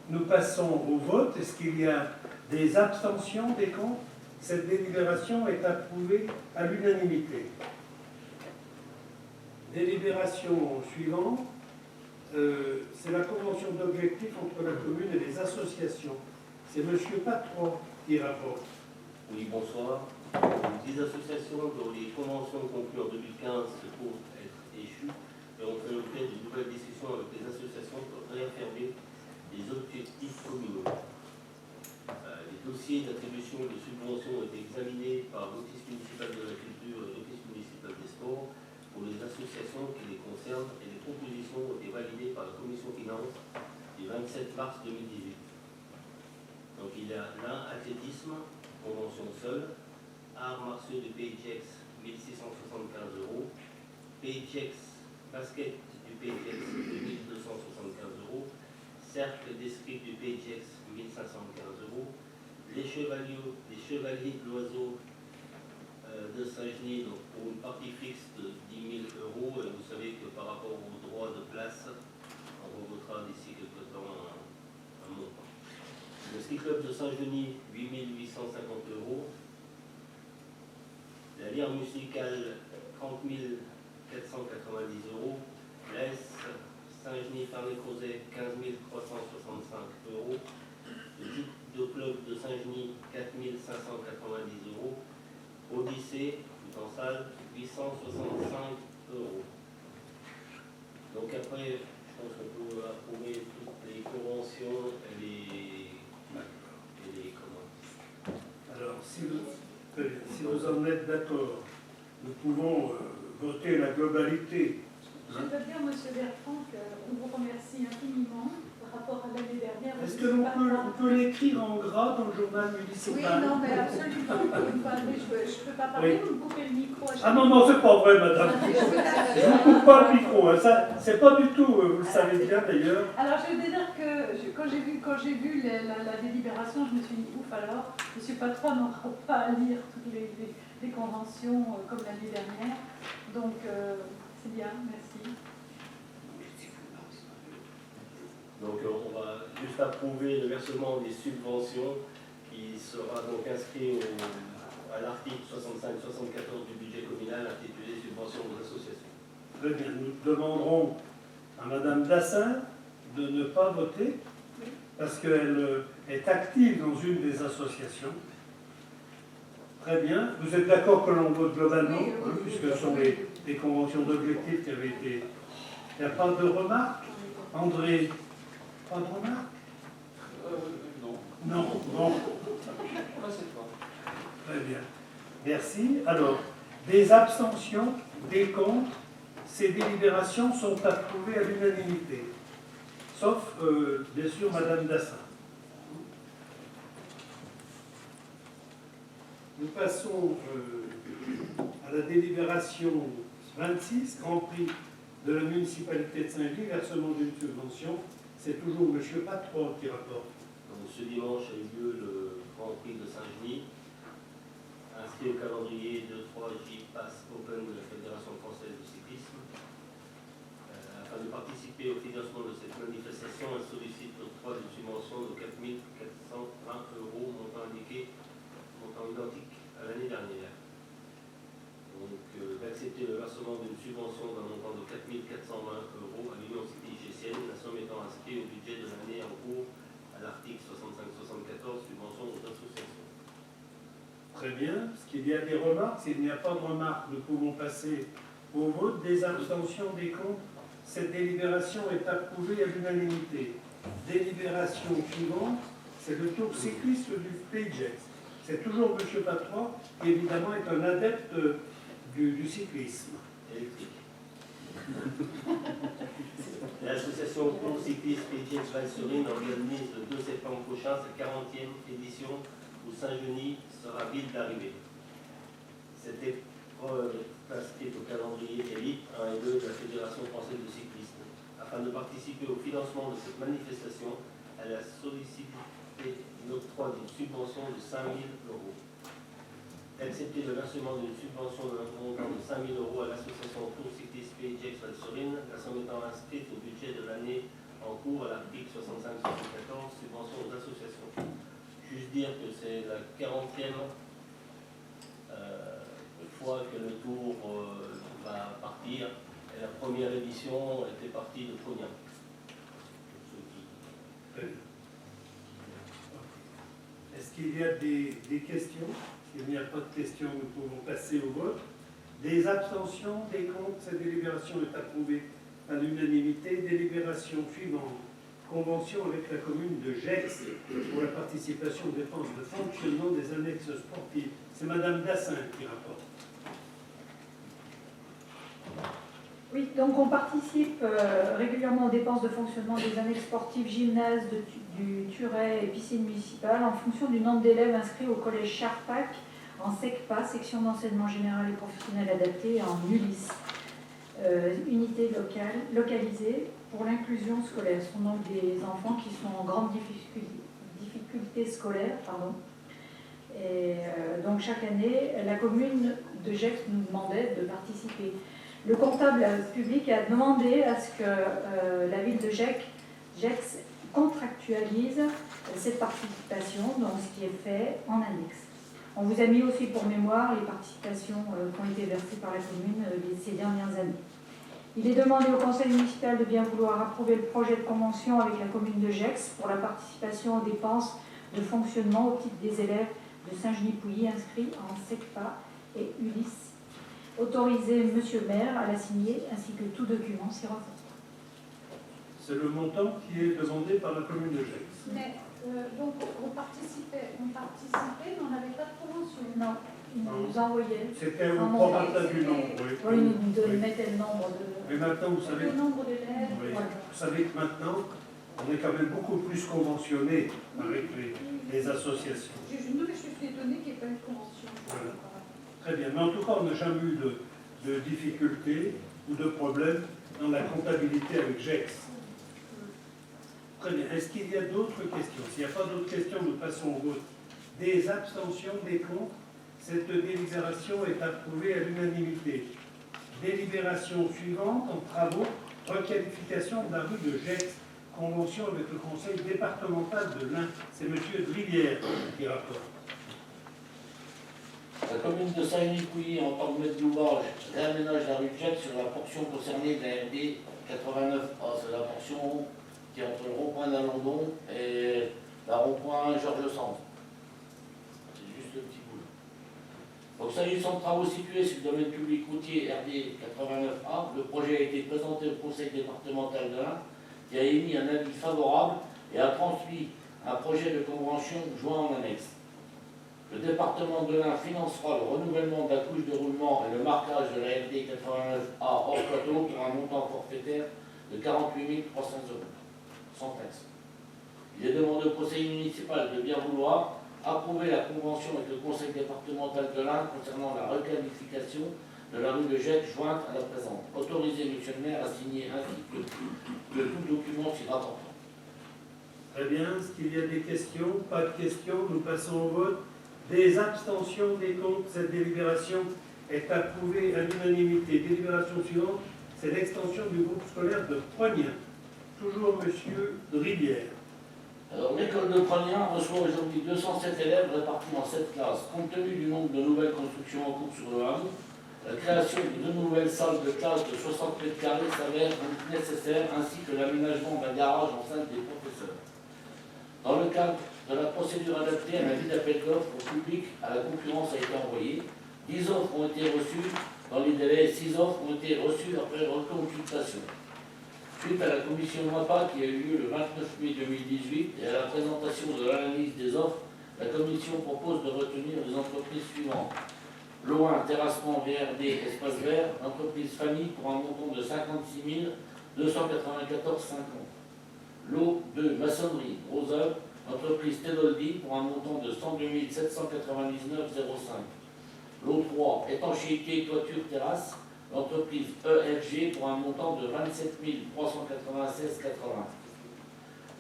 Nous passons au vote. Est-ce qu'il y a des abstentions, des contre? Cette délibération est approuvée à l'unanimité. Délibération suivante. C'est la convention d'objectifs entre la commune et les associations. C'est M. Patron qui rapporte. Oui, bonsoir. Les associations dont les conventions conclues en 2015 se trouvent être échues et ont fait l'objet de nouvelles discussions avec les associations pour réaffirmer les objectifs communaux. Les dossiers d'attribution de subventions ont été examinés par l'Office municipal de la culture et l'Office municipal des sports pour les associations qui les concernent et les propositions ont été validées par la Commission Finances du 27 mars 2018. Donc il y a l'un, athlétisme, convention seule, arts martiaux de PHX 1675 €, PHX basket du PHX 2275 €, cercle d'escrime du PHX 1515 €, les chevaliers de l'oiseau de Saint-Genis, donc pour une partie fixe de 10 000 €, et vous savez que par rapport aux droits de place, on votera d'ici quelques temps un montant. Le ski club de Saint-Genis, 8 850 €. La lyre musicale, 30 490 €. L'AS Saint-Genis-Farnay-Crozet, 15 365 €. Le judo club de Saint-Genis, 4 590 €. Odyssée, tout en salle, 865 €. Donc après, je pense qu'on peut approuver toutes les conventions et les commandes. Alors, si vous en êtes d'accord, nous pouvons voter la globalité. Je peux dire, M. Bertrand, qu'on vous remercie infiniment par rapport à l'année dernière. Est-ce que l'on peut l'écrire en gras dans le journal Oui, municipal? non, mais absolument. Je ne peux pas parler, vous me coupez le micro. Ah non, non, c'est pas vrai, madame. Je ne coupe pas le micro. Hein. Ça, c'est pas du tout, vous le savez bien d'ailleurs. Alors, je veux dire que quand j'ai vu la délibération, je me suis dit, ouf, alors, M. Patron n'aura pas à lire toutes les conventions comme l'année dernière. Donc, c'est bien, merci. Donc on va juste approuver le versement des subventions qui sera donc inscrit à l'article 65-74 du budget communal intitulé Subventions aux associations. Très bien, nous demanderons à madame Dassin de ne pas voter parce qu'elle est active dans une des associations. Très bien. Vous êtes d'accord que l'on vote globalement, puisque ce sont les conventions d'objectifs qui avaient été... Il n'y a pas de remarques? André, pas de remarques? Non. Non. Bon. Pas cette fois. Très bien. Merci. Alors, des abstentions, des contre, ces délibérations sont approuvées à l'unanimité. Sauf, bien sûr, madame Dassin. Nous passons à la délibération 26, Grand Prix de la municipalité de Saint-Gilles, versement d'une subvention. C'est toujours M. Patron qui rapporte. Donc, ce dimanche a eu lieu le Grand Prix de Saint-Genis, inscrit au calendrier de 3J Pass Open de la Fédération française de cyclisme. Afin de participer au financement de cette manifestation, elle sollicite l'octroi d'une subvention de 4 420 €, montant identique à l'année dernière. Donc, d'accepter le versement d'une subvention d'un montant de 4 420 € à l'Union Cité Gessienne, la somme étant inscrite au budget de l'année en cours à l'article 65-74, subvention Très bien. Est-ce qu'il y a des remarques? S'il n'y a pas de remarques, nous pouvons passer au vote. Des abstentions, des contre. Cette délibération est approuvée à l'unanimité. Délibération suivante, c'est le tour cycliste du PJEX. C'est toujours M. Patron, qui évidemment est un adepte du cyclisme. Électrique. L'association Tour Cycliste PJEX Val-sur-Ine organise le 2 septembre prochain sa 40e édition où Saint-Genis sera ville d'arrivée. Cette épreuve est inscrite au calendrier élite 1 et 2 de la Fédération française de cyclisme. Afin de participer au financement de cette manifestation, elle a sollicité l'octroi d'une subvention de 5 000 €. D'accepter le versement d'une subvention d'un montant de 5 000 € à l'association Tour Cycliste PJEX Val-sur-Ine, la somme étant inscrite au budget de l'année en cours à l'article 65-74, subvention aux associations. Juste dire que c'est la 40e fois que le tour va partir, et la première édition était partie de Fognan. Est-ce qu'il y a des questions? S'il n'y a pas de questions, nous pouvons passer au vote. Des abstentions, des contre, cette délibération est approuvée à l'unanimité. Délibération suivante. Convention avec la commune de Gex pour la participation aux dépenses de fonctionnement des annexes sportives. C'est Madame Dassin qui rapporte. Oui, donc on participe régulièrement aux dépenses de fonctionnement des annexes sportives, gymnases, du Turet et piscine municipale en fonction du nombre d'élèves inscrits au collège Charpac en SECPA, section d'enseignement général et professionnel adapté, en ULIS, unité localisée pour l'inclusion scolaire. Ce sont donc des enfants qui sont en grande difficulté scolaire. Et donc chaque année, la commune de Gex nous demandait de participer. Le comptable public a demandé à ce que la ville de Gex contractualise cette participation, donc ce qui est fait en annexe. On vous a mis aussi pour mémoire les participations qui ont été versées par la commune ces dernières années. Il est demandé au conseil municipal de bien vouloir approuver le projet de convention avec la commune de Gex pour la participation aux dépenses de fonctionnement au titre des élèves de Saint-Genis-Pouilly inscrits en SECPA et ULIS. Autoriser Monsieur le maire à la signer ainsi que tout document s'y rapportant. C'est le montant qui est demandé par la commune de Gex. Mais donc on participait, mais on n'avait pas de convention. Non, ils nous envoyaient. C'était au prorata du nombre. Oui, ils nous mettaient le nombre de... Mais maintenant, vous savez, Le nombre d'élèves. oui, Voilà. vous savez que maintenant, on est quand même beaucoup plus conventionné avec les associations. Je suis étonnée qu'il n'y ait pas eu de convention. Voilà. Très bien. Mais en tout cas, on n'a jamais eu de difficultés ou de problèmes dans la comptabilité avec Gex. Très bien. Est-ce qu'il y a d'autres questions? S'il n'y a pas d'autres questions, nous passons au vote. Des abstentions, des contre. Cette délibération est approuvée à l'unanimité. Délibération suivante en travaux, requalification de la rue de Gex, convention avec le conseil départemental de l'Ain. C'est M. Drivière qui rapporte. La commune de Saint-Genis-Pouilly, en tant que maître d'ouvrage, réaménage la rue de Gex sur la portion concernée de la RD 89A. C'est la portion qui est entre le rond-point d'Alandon et la rond-point Georges Sand. C'est juste le petit bout. Donc, s'agissant de travaux situés sur le domaine public routier RD 89A, le projet a été présenté au conseil départemental de l'Ain, qui a émis un avis favorable et a transmis un projet de convention joint en annexe. Le département de l'Ain financera le renouvellement de la couche de roulement et le marquage de la RD 89A hors plateau pour un montant forfaitaire de 48 300 €, sans taxe. Il est demandé au conseil municipal de bien vouloir approuver la convention avec le conseil départemental de l'Ain concernant la requalification de la rue de Gex jointe à la présente. Autoriser M. le maire à signer ainsi que tout document s'y rapportant. Très bien. Est-ce qu'il y a des questions? Pas de questions. Nous passons au vote. Des abstentions, des contre. Cette délibération est approuvée à l'unanimité. Délibération suivante, c'est l'extension du groupe scolaire de Prognat. Toujours M. Drivière. Alors, l'école de Prognat reçoit aujourd'hui 207 élèves répartis dans 7 classes. Compte tenu du nombre de nouvelles constructions en cours sur le hameau, la création de 2 nouvelles salles de classe de 60 mètres carrés s'avère nécessaire, ainsi que l'aménagement d'un garage enceinte des professeurs. Dans le cadre de la procédure adaptée à l'avis d'appel d'offres au public à la concurrence a été envoyé. 10 offres ont été reçues dans les délais, 6 offres ont été reçues après reconsultation. Suite à la commission MAPA qui a eu lieu le 29 mai 2018 et à la présentation de l'analyse des offres, la commission propose de retenir les entreprises suivantes. Lot 1, terrassement VRD, espace vert, entreprise famille pour un montant de 56 294,50. Lot 2, maçonnerie, gros œuvre, entreprise Tedoldi pour un montant de 102 799,05. Lot 3, étanchéité, toiture, terrasse, l'entreprise EFG pour un montant de 27 396,80.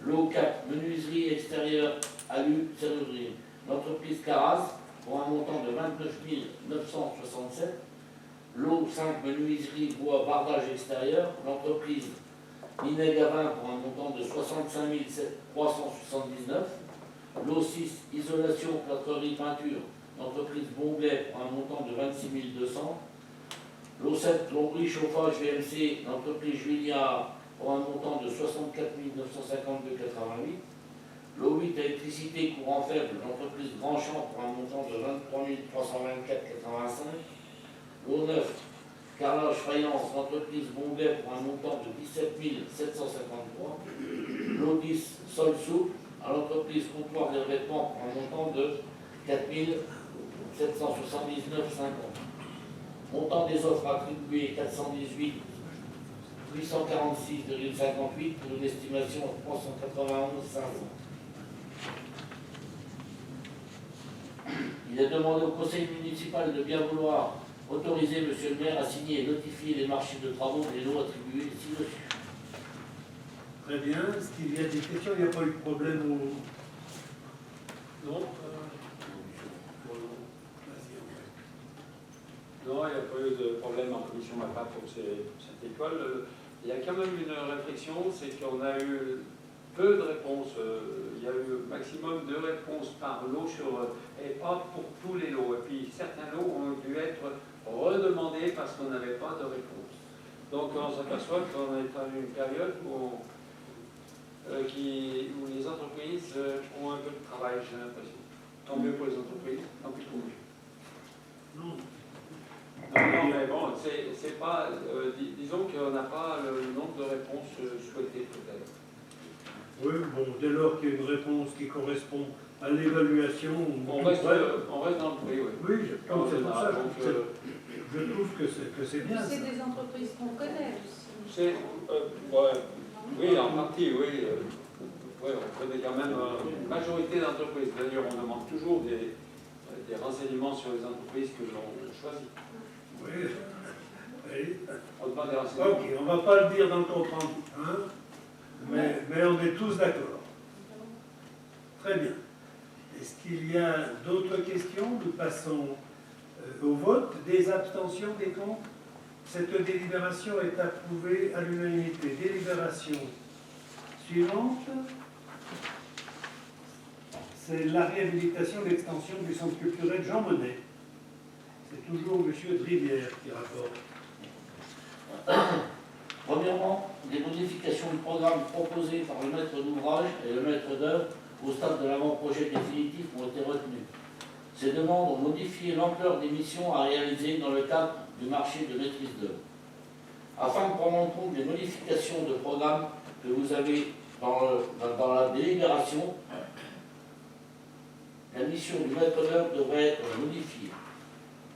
Lot 4, menuiserie extérieure, alu, serrurerie, l'entreprise Caras pour un montant de 29 967. Lot 5, menuiserie, bois, bardage extérieur, l'entreprise Minet-Gavin pour un montant de 65 379. Lot 6, isolation, plâtrerie, peinture, l'entreprise Bonglet pour un montant de 26 200. Lot 7, plomberie, chauffage, VMC, l'entreprise Julia pour un montant de 64 952,88. Lot 8, électricité, courant faible, l'entreprise Grandchamp pour un montant de 23 324,85. Lot 9, carrelage, faïence, l'entreprise Bonglet pour un montant de 17 753. Lot 10, sol souple, à l'entreprise Comptoir des revêtements pour un montant de 4 779,50. Montant des offres attribuées 418 846,58 pour une estimation de 391,500. Il est demandé au conseil municipal de bien vouloir autoriser monsieur le maire à signer et notifier les marchés de travaux et les lots attribués ci-dessus. Très bien. Est-ce qu'il y a des questions? Il n'y a pas eu de problème au... Non Non, il n'y a pas eu de problème en commission MAPA pour cette école. Il y a quand même une réflexion, c'est qu'on a eu peu de réponses. Il y a eu maximum de réponses par lot et pas pour tous les lots. Et puis certains lots ont dû être redemandés parce qu'on n'avait pas de réponse. Donc on s'aperçoit qu'on est dans une période où les entreprises ont un peu de travail, j'ai l'impression. Tant mieux pour les entreprises, tant pis pour nous. Non. Non, mais bon, c'est pas. Disons qu'on n'a pas le nombre de réponses souhaitées peut-être. Oui, bon, dès lors qu'il y a une réponse qui correspond à l'évaluation, On reste dans le prix, oui. Oui, c'est pour ça. Donc, Je trouve que c'est bien. C'est des entreprises qu'on connaît aussi. Oui, en partie, oui. Oui, on connaît quand même une majorité d'entreprises. D'ailleurs, on demande toujours des renseignements sur les entreprises que l'on choisit. Oui. Oui. On demande des renseignements. Ok, on ne va pas le dire dans le compte rendu, hein, mais on est tous d'accord. Très bien. Est-ce qu'il y a d'autres questions? Nous passons au vote. Des abstentions, des contre? Cette délibération est approuvée à l'unanimité. Délibération suivante. C'est la réhabilitation et l'extension du centre culturel Jean Monnet. C'est toujours M. Drivière qui rapporte. Premièrement, des modifications du programme proposé par le maître d'ouvrage et le maître d'œuvre au stade de l'avant-projet définitif ont été retenues. Ces demandes ont modifié l'ampleur des missions à réaliser dans le cadre du marché de maîtrise d'œuvre. Afin de prendre en compte les modifications de programme que vous avez dans la délibération, la mission du maître d'œuvre devrait être modifiée.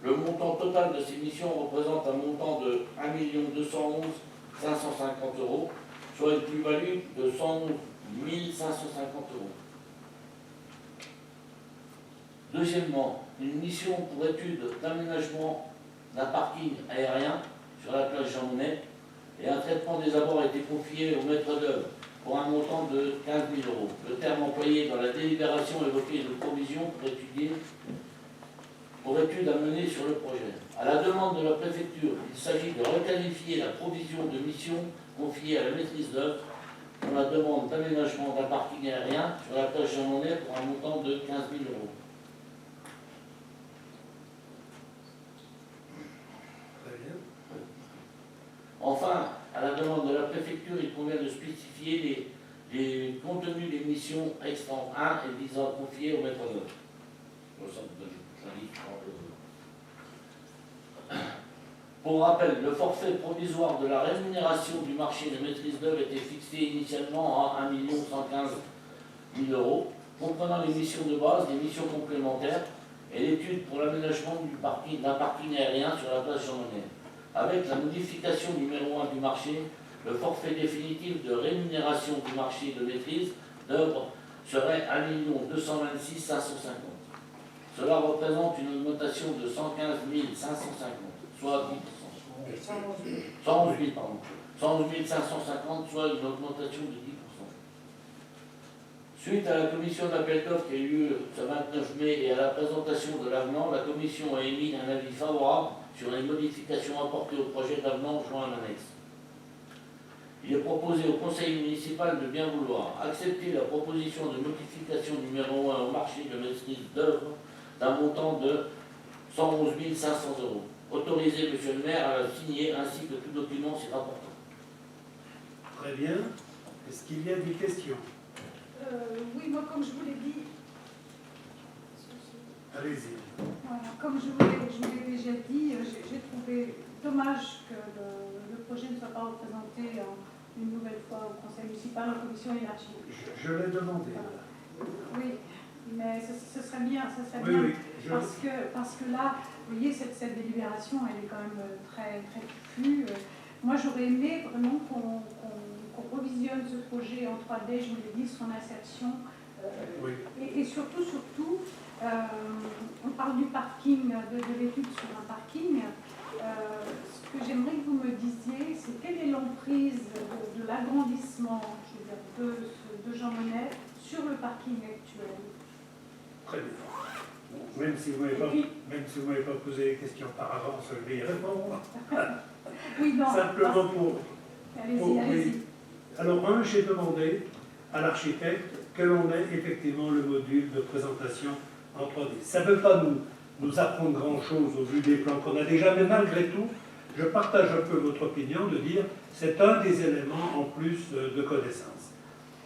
Le montant total de ces missions représente un montant de 1 211 550 €, soit une plus-value de 111 550 €. Deuxièmement, une mission pour étude d'aménagement d'un parking aérien sur la place Jean Monnet et un traitement des abords a été confié au maître d'œuvre pour un montant de 15 000 €. Le terme employé dans la délibération évoquait une provision pour étude à mener sur le projet. À la demande de la préfecture, il s'agit de requalifier la provision de mission confiée à la maîtrise d'œuvre pour la demande d'aménagement d'un parking aérien sur la place Jean Monnet pour un montant de 15 000 €. Très bien. Enfin, à la demande de la préfecture, il convient de spécifier les contenus des une mission extant 1 et visant à confier au maître d'œuvre. Pour rappel, le forfait provisoire de la rémunération du marché de maîtrise d'œuvre était fixé initialement à 1 115 000 €, comprenant les missions de base, les missions complémentaires et l'étude pour l'aménagement d'un parking aérien sur la place Jean Monnet. Avec la modification numéro 1 du marché, le forfait définitif de rémunération du marché de maîtrise d'œuvre serait 1 226 550. Cela représente une augmentation de 115 550, soit 10%. 111 000, pardon. 111 550, soit une augmentation de 10%. Suite à la commission d'appel d'offres qui a eu lieu ce 29 mai et à la présentation de l'avenant, la commission a émis un avis favorable sur les modifications apportées au projet d'avenant joint à l'annexe. Il est proposé au conseil municipal de bien vouloir accepter la proposition de modification numéro 1 au marché de maîtrise d'œuvre d'un montant de 111 500 €. Autoriser monsieur le maire à la signer ainsi que tout document s'y rapportant. Très bien. Est-ce qu'il y a des questions? Oui, moi, comme je vous l'ai dit, Allez-y. voilà, comme je vous l'ai déjà dit, j'ai trouvé dommage que le projet ne soit pas représenté une nouvelle fois au conseil municipal en commission élargie. Je l'ai demandé. Voilà. Oui, mais ce serait bien, Oui, oui. parce que là, vous voyez, cette délibération, elle est quand même très, très floue. Moi, j'aurais aimé vraiment qu'on revisionne ce projet en 3D, je vous l'ai dit, son insertion. Oui. Et surtout, on parle du parking, de l'étude sur un parking. Ce que j'aimerais que vous me disiez, c'est quelle est l'emprise de l'agrandissement, je veux dire, de Jean Monnet sur le parking actuel. Très bien. Même si vous m'avez pas posé les questions par avance, je vais y répondre. Oui, non. Simplement pour... Allez-y. Alors, j'ai demandé à l'architecte que l'on ait effectivement le module de présentation en 3D. Ça ne peut pas nous apprendre grand-chose au vu des plans qu'on a déjà, mais malgré tout, je partage un peu votre opinion de dire c'est un des éléments en plus de connaissance.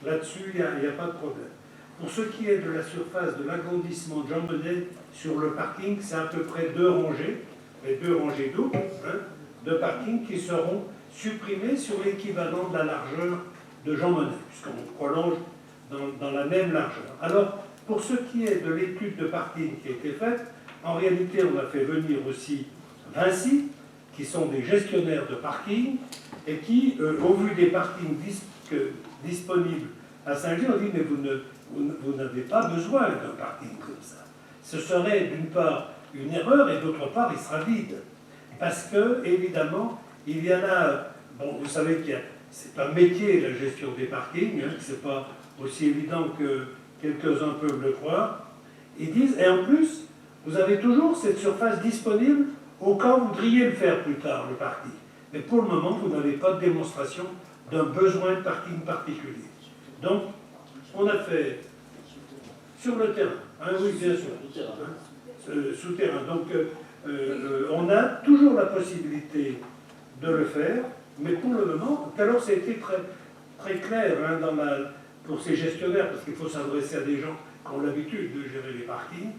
Là-dessus, il n'y a pas de problème. Pour ce qui est de la surface de l'agrandissement de Jean Monnet sur le parking, c'est à peu près 2 rangées, et 2 rangées doubles, de parking qui seront supprimées sur l'équivalent de la largeur de Jean Monnet, puisqu'on prolonge dans la même largeur. Alors, pour ce qui est de l'étude de parking qui a été faite, en réalité, on a fait venir aussi Vinci, qui sont des gestionnaires de parking, et qui, au vu des parkings disponibles à Saint-Gilles, on dit, mais vous n'avez pas besoin d'un parking comme ça. Ce serait d'une part une erreur, et d'autre part, il sera vide. Parce que, évidemment, il y en a, bon, vous savez qu'il y a, c'est un métier, la gestion des parkings, hein, c'est pas aussi évident que quelques-uns peuvent le croire. Ils disent, et en plus, vous avez toujours cette surface disponible au cas où vous voudriez le faire plus tard, le parking. Mais pour le moment, vous n'avez pas de démonstration d'un besoin de parking particulier. Donc, on a fait sur le terrain, hein, oui, bien sûr, souterrain. Donc, on a toujours la possibilité de le faire, mais pour le moment, alors ça a été très, très clair hein, pour ces gestionnaires, parce qu'il faut s'adresser à des gens qui ont l'habitude de gérer les parkings.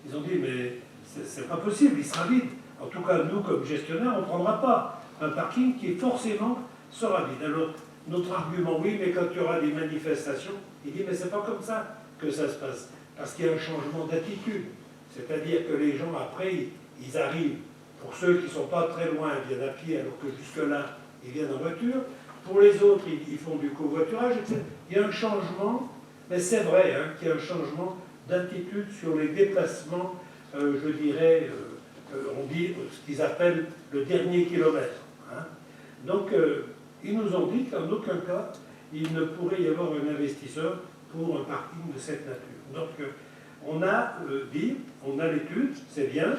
Ils ont dit, mais c'est pas possible, il sera vide. En tout cas, nous, comme gestionnaires, on ne prendra pas un parking qui forcément sera vide. Alors, notre argument, oui, mais quand il y aura des manifestations, il dit, mais c'est pas comme ça que ça se passe. Parce qu'il y a un changement d'attitude. C'est-à-dire que les gens, après, ils arrivent. Pour ceux qui ne sont pas très loin, ils viennent à pied, alors que jusque-là, ils viennent en voiture. Pour les autres, ils font du covoiturage, etc. Il y a un changement, mais c'est vrai hein, qu'il y a un changement d'attitude sur les déplacements, je dirais, on dit ce qu'ils appellent le dernier kilomètre. Hein. Donc, ils nous ont dit qu'en aucun cas, il ne pourrait y avoir un investisseur pour un parking de cette nature. Donc, on a dit, on a l'étude, c'est bien,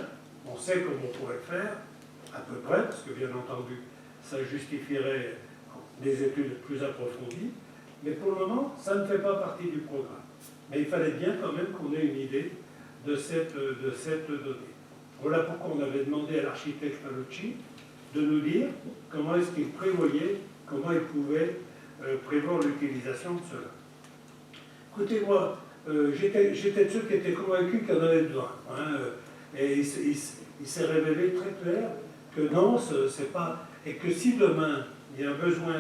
on sait comment on pourrait le faire, à peu près, parce que bien entendu, ça justifierait des études plus approfondies, mais pour le moment, ça ne fait pas partie du programme. Mais il fallait bien quand même qu'on ait une idée de cette donnée. Voilà pourquoi on avait demandé à l'architecte Palucci de nous dire comment est-ce qu'il prévoyait, comment il pouvait prévoir l'utilisation de cela. Écoutez-moi, j'étais de ceux qui étaient convaincus qu'il y en avait besoin. Hein, et il s'est révélé très clair que non, c'est pas. Et que si demain il y a besoin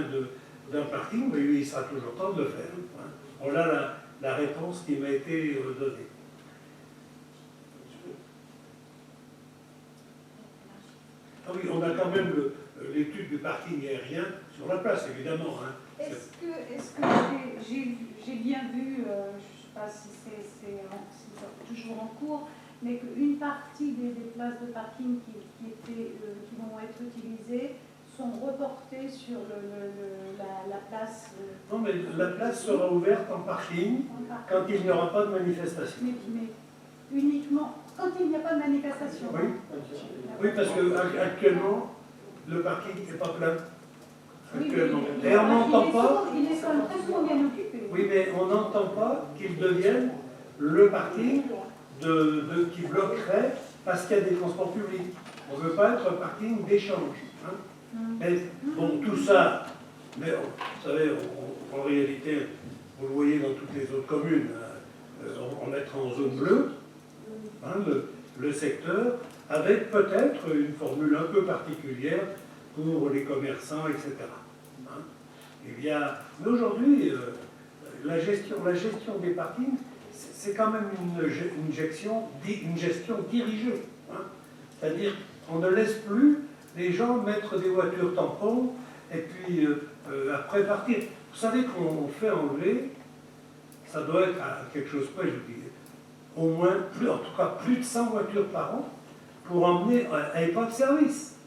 d'un parking, ben, il sera toujours temps de le faire. Hein. Voilà la réponse qui m'a été donnée. Ah oui, on a quand même l'étude du parking aérien sur la place, évidemment. Hein. Est-ce que j'ai bien vu, je ne sais pas si c'est toujours en cours, mais qu'une partie des places de parking qui vont être utilisées sont reportées sur la place. Non, mais la place sera ouverte en parking quand il n'y aura pas de manifestation. Mais uniquement quand il n'y a pas de manifestation. Oui, oui, parce qu'actuellement, le parking n'est pas plein. Actuellement. Et on n'entend pas. Il est quand même très souvent bien occupé. Oui, mais on n'entend pas qu'il devienne le parking qui bloquerait parce qu'il y a des transports publics. On ne veut pas être un parking d'échange. Hein. Mais bon, tout ça, mais vous savez, en réalité, vous le voyez dans toutes les autres communes, on mettra en zone bleue hein, le secteur, avec peut-être une formule un peu particulière pour les commerçants, etc. Hein. Mais aujourd'hui, la gestion des parkings, c'est quand même une gestion dirigée. Hein. C'est-à-dire qu'on ne laisse plus les gens mettre des voitures tampons et puis après partir. Vous savez qu'on fait enlever, ça doit être à quelque chose près, je vous dis, au moins, en tout cas plus de 100 voitures par an pour emmener un EHPAD service.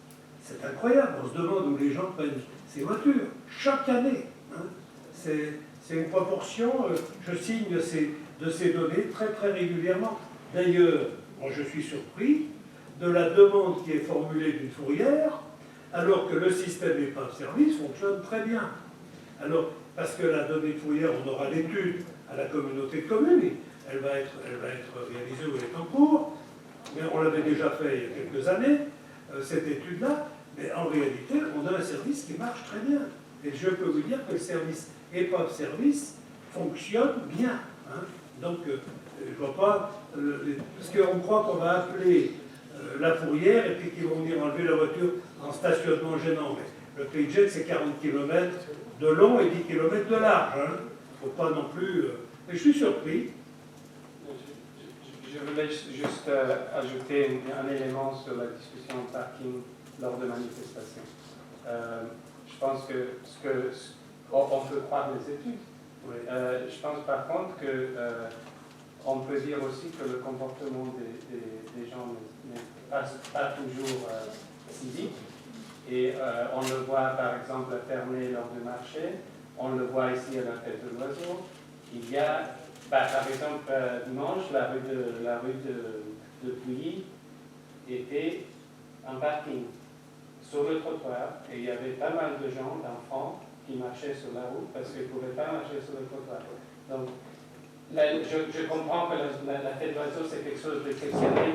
C'est incroyable, on se demande où les gens prennent ces voitures, chaque année. Hein. C'est une proportion, je signe de ces données très très régulièrement. D'ailleurs, moi je suis surpris de la demande qui est formulée d'une fourrière, alors que le système EHPAD-service fonctionne très bien. Alors, parce que la donnée de fourrière, on aura l'étude à la communauté de communes, elle va être réalisée ou elle est en cours, mais on l'avait déjà fait il y a quelques années, cette étude-là, mais en réalité, on a un service qui marche très bien. Et je peux vous dire que le service EHPAD-service fonctionne bien. Hein. Donc, je ne vois pas, parce qu'on croit qu'on va appeler la fourrière et puis qu'ils vont venir enlever la voiture en stationnement gênant. Mais le PayJet, c'est 40 km de long et 10 km de large. Il ne faut pas non plus... Mais je suis surpris. Je voulais juste ajouter un élément sur la discussion parking lors de manifestations. Je pense on peut croire les études. Oui. Je pense par contre on peut dire aussi que le comportement des gens n'est pas toujours civique. Et on le voit par exemple fermé lors du marché, on le voit ici à la fête de l'oiseau. Il y a, par exemple, dimanche, la rue de Pouilly était un parking sur le trottoir et il y avait pas mal de gens, d'enfants, qui marchaient sur la route parce qu'ils ne pouvaient pas marcher sur le trottoir. Donc, je comprends que la fête d'oiseau, c'est quelque chose d'exceptionnel.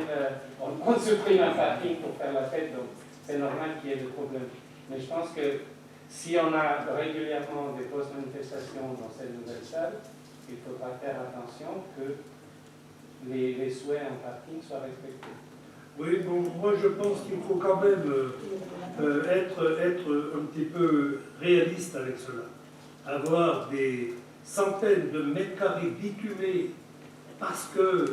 On supprime un parking pour faire la fête, donc c'est normal qu'il y ait des problèmes. Mais je pense que si on a régulièrement des post-manifestations dans cette nouvelle salle, il faudra faire attention que les souhaits en parking soient respectés. Oui, bon, moi je pense qu'il faut quand même être un petit peu réaliste avec cela. Avoir des centaines de mètres carrés bitumés parce que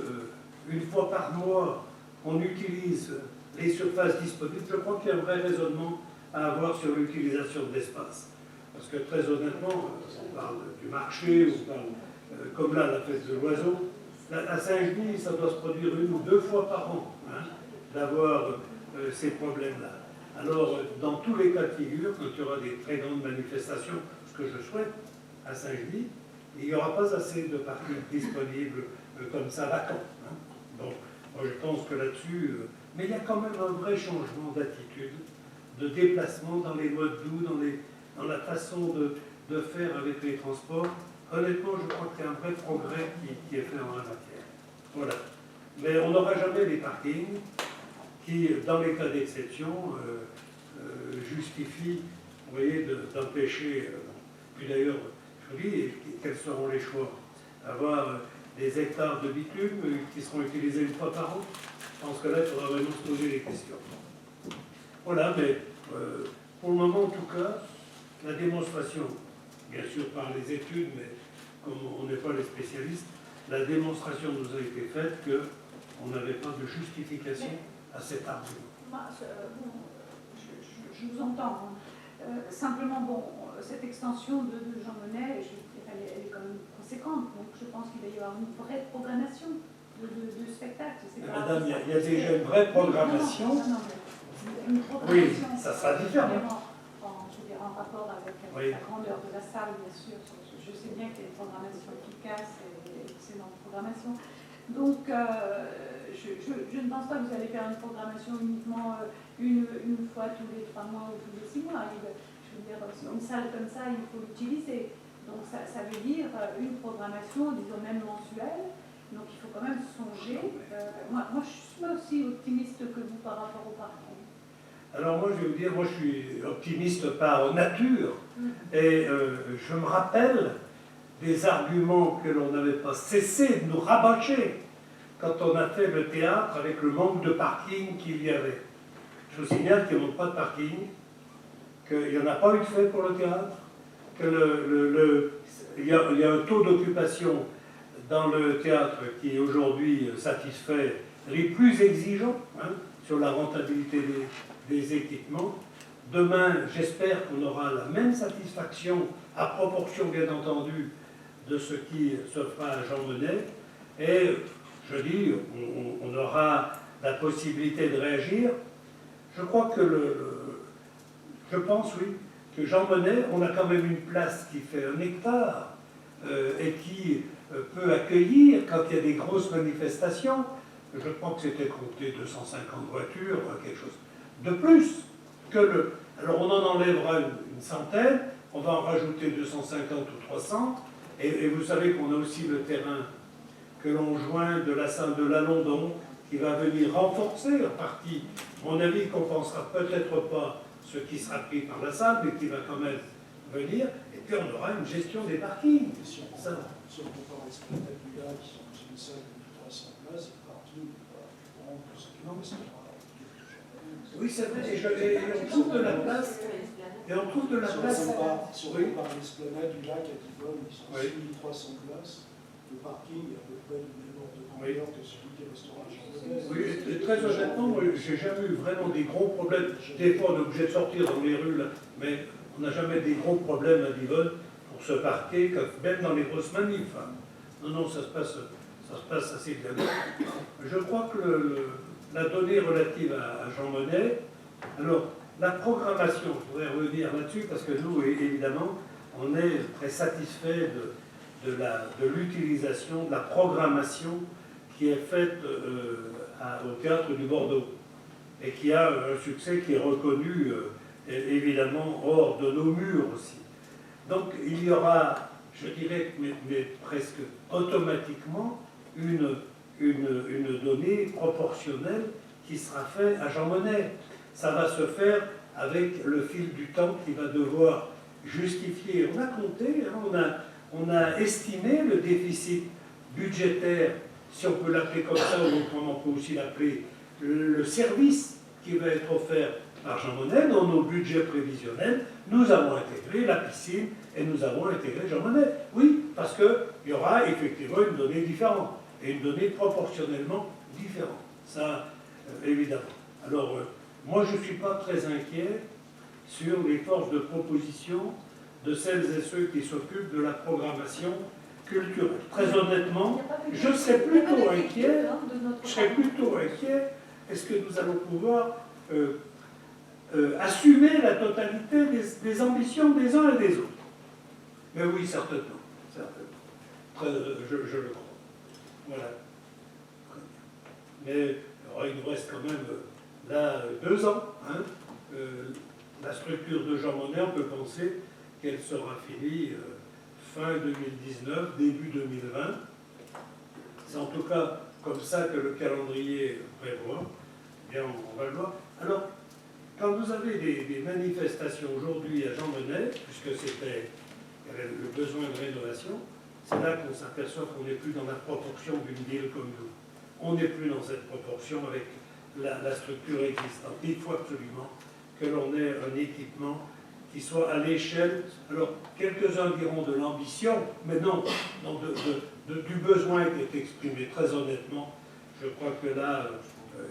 une fois par mois on utilise les surfaces disponibles, je crois qu'il y a un vrai raisonnement à avoir sur l'utilisation de l'espace. Parce que très honnêtement, on parle du marché, on parle, comme là, la fête de l'oiseau, à Saint-Genis, ça doit se produire 1 ou 2 fois par an, hein, d'avoir ces problèmes-là. Alors, dans tous les cas de figure, quand il y aura des très grandes manifestations, ce que je souhaite à Saint-Genis, il n'y aura pas assez de parking disponibles comme ça vacants. Hein. Donc, moi je pense que là-dessus, mais il y a quand même un vrai changement d'attitude, de déplacement dans les modes doux, dans la façon de faire avec les transports. Honnêtement, je crois qu'il y a un vrai progrès qui est fait en la matière. Voilà. Mais on n'aura jamais les parkings qui, dans les cas d'exception, justifient, vous voyez, d'empêcher. Puis d'ailleurs, je vous dis, quels seront les choix? avoir des hectares de bitume qui seront utilisés une fois par an. Je pense que là, il faudra vraiment se poser des questions. Voilà, mais pour le moment, en tout cas, la démonstration, bien sûr par les études, mais comme on n'est pas les spécialistes, la démonstration nous a été faite qu'on n'avait pas de justification à cet argument. Je vous entends. Simplement, bon, cette extension de Jean Monnet, elle est quand même conséquente. Donc je pense qu'il va y avoir une vraie programmation de spectacle. Madame, il y a déjà une vraie programmation. Une programmation. Oui, ça sera différent. En rapport avec oui. La grandeur de la salle, bien sûr. Je sais bien qu'il y a une programmation efficace et excellente programmation. Donc, je ne pense pas que vous allez faire une programmation uniquement une fois tous les 3 mois ou tous les 6 mois. Je veux dire, une salle comme ça, il faut l'utiliser. Donc, ça veut dire une programmation, disons même mensuelle. Donc, il faut quand même songer. Moi, je suis pas aussi optimiste que vous par rapport au parcours. Alors moi, je vais vous dire, moi je suis optimiste par nature, et je me rappelle des arguments que l'on n'avait pas cessé de nous rabâcher quand on a fait le théâtre avec le manque de parking qu'il y avait. Je vous signale qu'il n'y a pas de parking, qu'il n'y en a pas eu de fait pour le théâtre, qu'il y a un taux d'occupation dans le théâtre qui aujourd'hui satisfait les plus exigeants sur la rentabilité des équipements. Demain, j'espère qu'on aura la même satisfaction, à proportion bien entendu de ce qui se fera à Jean Monnet. Et je dis, on aura la possibilité de réagir. Je crois que je pense, oui, que Jean Monnet, on a quand même une place qui fait 1 hectare et qui peut accueillir, quand il y a des grosses manifestations, je crois que c'était compté 250 voitures, quelque chose de plus que le... Alors on en enlèvera une centaine, on va en rajouter 250 ou 300, et vous savez qu'on a aussi le terrain que l'on joint de la salle de Lalondon, qui va venir renforcer en partie. À mon avis, qu'on ne compensera peut-être pas ce qui sera pris par la salle, mais qui va quand même venir, et puis on aura une gestion des parkings. Si on compare l'Esplanade du Lac, qui sont dans une salle de 300 places, le parking n'est pas plus grand que ce qu'il en reste. Oui, c'est vrai, et on trouve de la place. Et on trouve de la place. Si on compare l'Esplanade du Lac à Divonne, ils sont 6300 places. Le parking est à peu près du même ordre de grandeur que celui qui restera à Jean-Monnet. Oui, et très honnêtement, moi, j'ai jamais eu vraiment des gros problèmes. Des fois, on est obligé de sortir dans les rues, là, mais on n'a jamais des gros problèmes à Divonne pour se parquer, même dans les grosses manifs. Non, ça se passe assez bien. Je crois que la donnée relative à Jean Monnet, alors la programmation, je voudrais revenir là-dessus parce que nous, évidemment, on est très satisfait de l'utilisation, de la programmation qui est faite au Théâtre du Bordeaux et qui a un succès qui est reconnu évidemment hors de nos murs aussi. Donc il y aura, je dirais, mais presque automatiquement, une donnée proportionnelle qui sera faite à Jean Monnet. Ça va se faire avec le fil du temps qui va devoir justifier. On a compté, on a estimé le déficit budgétaire, si on peut l'appeler comme ça, ou autrement on peut aussi l'appeler le service qui va être offert par Jean Monnet. Dans nos budgets prévisionnels, nous avons intégré la piscine et nous avons intégré Jean Monnet. Oui, parce qu'il y aura effectivement une donnée différente et une donnée proportionnellement différente. Ça, évidemment. Alors, moi, je ne suis pas très inquiet sur les forces de proposition de celles et ceux qui s'occupent de la programmation culturelle. Très honnêtement, je serais plutôt inquiet. Est-ce que nous allons pouvoir assumer la totalité des ambitions des uns et des autres? Mais oui, certainement. Je le crois. Voilà. Mais il nous reste quand même là 2 ans. La structure de Jean Monnet, on peut penser qu'elle sera finie fin 2019, début 2020. C'est en tout cas comme ça que le calendrier prévoit. Bien, on va le voir. Alors, quand vous avez des manifestations aujourd'hui à Jean Monnet, puisque il y avait le besoin de rénovation, c'est là qu'on s'aperçoit qu'on n'est plus dans la proportion d'une ville comme nous. On n'est plus dans cette proportion avec la structure existante. Il faut absolument que l'on ait un équipement qui soit à l'échelle. Alors, quelques-uns diront de l'ambition, mais non, du besoin qui est exprimé. Très honnêtement, je crois que là,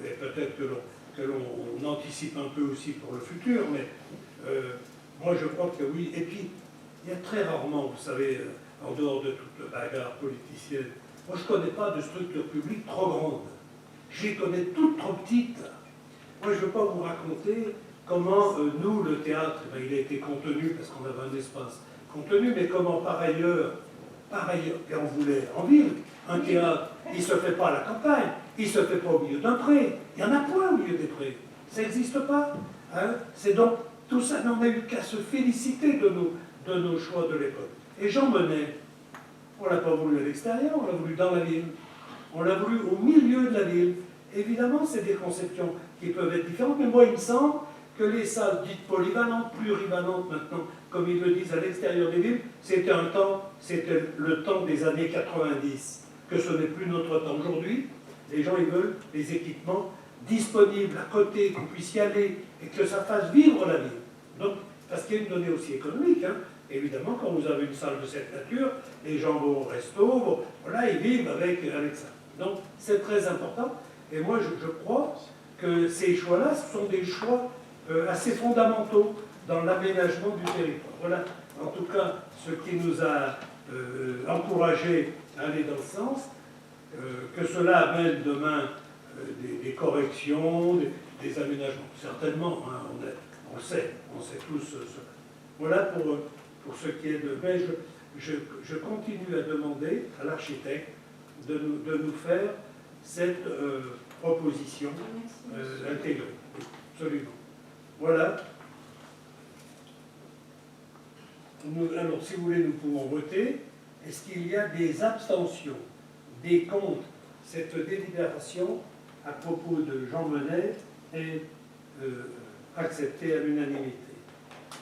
et peut-être que l'on anticipe un peu aussi pour le futur, mais moi je crois que oui. Et puis, il y a très rarement, vous savez, en dehors de toute bagarre politicienne, moi je ne connais pas de structure publique trop grande. Je les connais toutes trop petites. Moi je ne veux pas vous raconter comment nous, le théâtre, il a été contenu parce qu'on avait un espace contenu, mais comment par ailleurs, et on voulait en ville, un théâtre, il ne se fait pas à la campagne, il ne se fait pas au milieu d'un pré, il n'y en a point au milieu des prés, ça n'existe pas. Hein. C'est donc tout ça, on n'a eu qu'à se féliciter de nos choix de l'époque. Et Jean Monnet, on ne l'a pas voulu à l'extérieur, on l'a voulu dans la ville, on l'a voulu au milieu de la ville. Évidemment, c'est des conceptions qui peuvent être différentes, mais moi il me semble que les salles dites polyvalentes, plurivalentes maintenant, comme ils le disent à l'extérieur des villes, c'était le temps des années 90, que ce n'est plus notre temps. Aujourd'hui, les gens ils veulent des équipements disponibles à côté, qu'on puisse y aller et que ça fasse vivre la ville. Donc, parce qu'il y a une donnée aussi économique, hein. Évidemment, quand vous avez une salle de cette nature, les gens vont au resto, voilà, ils vivent avec ça. Donc, c'est très important. Et moi, je crois que ces choix-là sont des choix assez fondamentaux dans l'aménagement du territoire. Voilà, en tout cas, ce qui nous a encouragés à aller dans ce sens, que cela amène demain des corrections, des aménagements. Certainement, hein, on sait tous cela. Voilà pour ce qui est de... Mais je continue à demander à l'architecte de nous faire cette proposition intégrée. Absolument. Voilà. Alors, si vous voulez, nous pouvons voter. Est-ce qu'il y a des abstentions, des contre? Cette délibération à propos de Jean Monnet est acceptée à l'unanimité.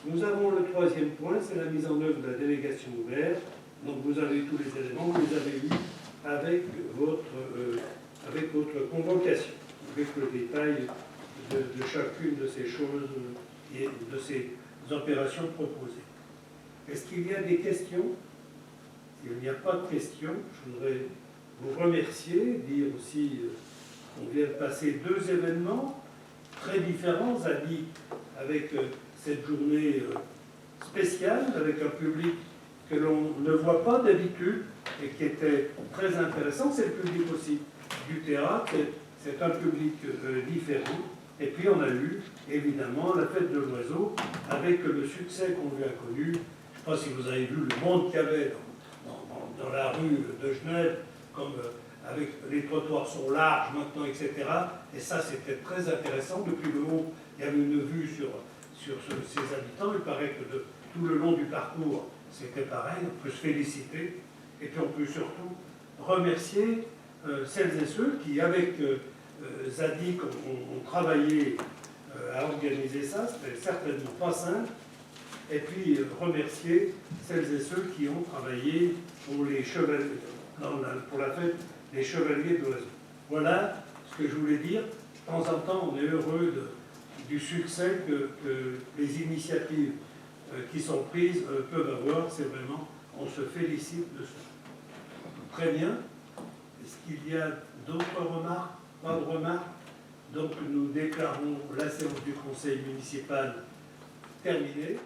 Nous avons le troisième point, c'est la mise en œuvre de la délégation ouverte. Donc vous avez tous les éléments, vous les avez eus avec votre convocation, avec le détail de chacune de ces choses et de ces opérations proposées. Est-ce qu'il y a des questions? S'il n'y a pas de questions, je voudrais vous remercier, dire aussi qu'on vient de passer deux événements très différents, Zadi avec cette journée spéciale, avec un public que l'on ne voit pas d'habitude et qui était très intéressant. C'est le public aussi du théâtre, c'est un public différent. Et puis on a eu évidemment la fête de l'oiseau avec le succès qu'on lui a connu. Je ne sais pas si vous avez vu le monde qu'il y avait dans la rue de Genève, comme avec les trottoirs sont larges maintenant, etc. Et ça, c'était très intéressant. Depuis le haut, il y avait une vue sur ces habitants. Il paraît que tout le long du parcours, c'était pareil. On peut se féliciter. Et puis on peut surtout remercier celles et ceux qui, avec Zadig, ont travaillé à organiser ça. C'était certainement pas simple. Et puis remercier celles et ceux qui ont travaillé pour les chevaliers, pour la fête des chevaliers de l'oiseau. Voilà ce que je voulais dire. De temps en temps, on est heureux du succès que les initiatives qui sont prises peuvent avoir. C'est vraiment, on se félicite de ça. Très bien. Est-ce qu'il y a d'autres remarques? Pas de remarques. Donc nous déclarons la séance du conseil municipal terminée.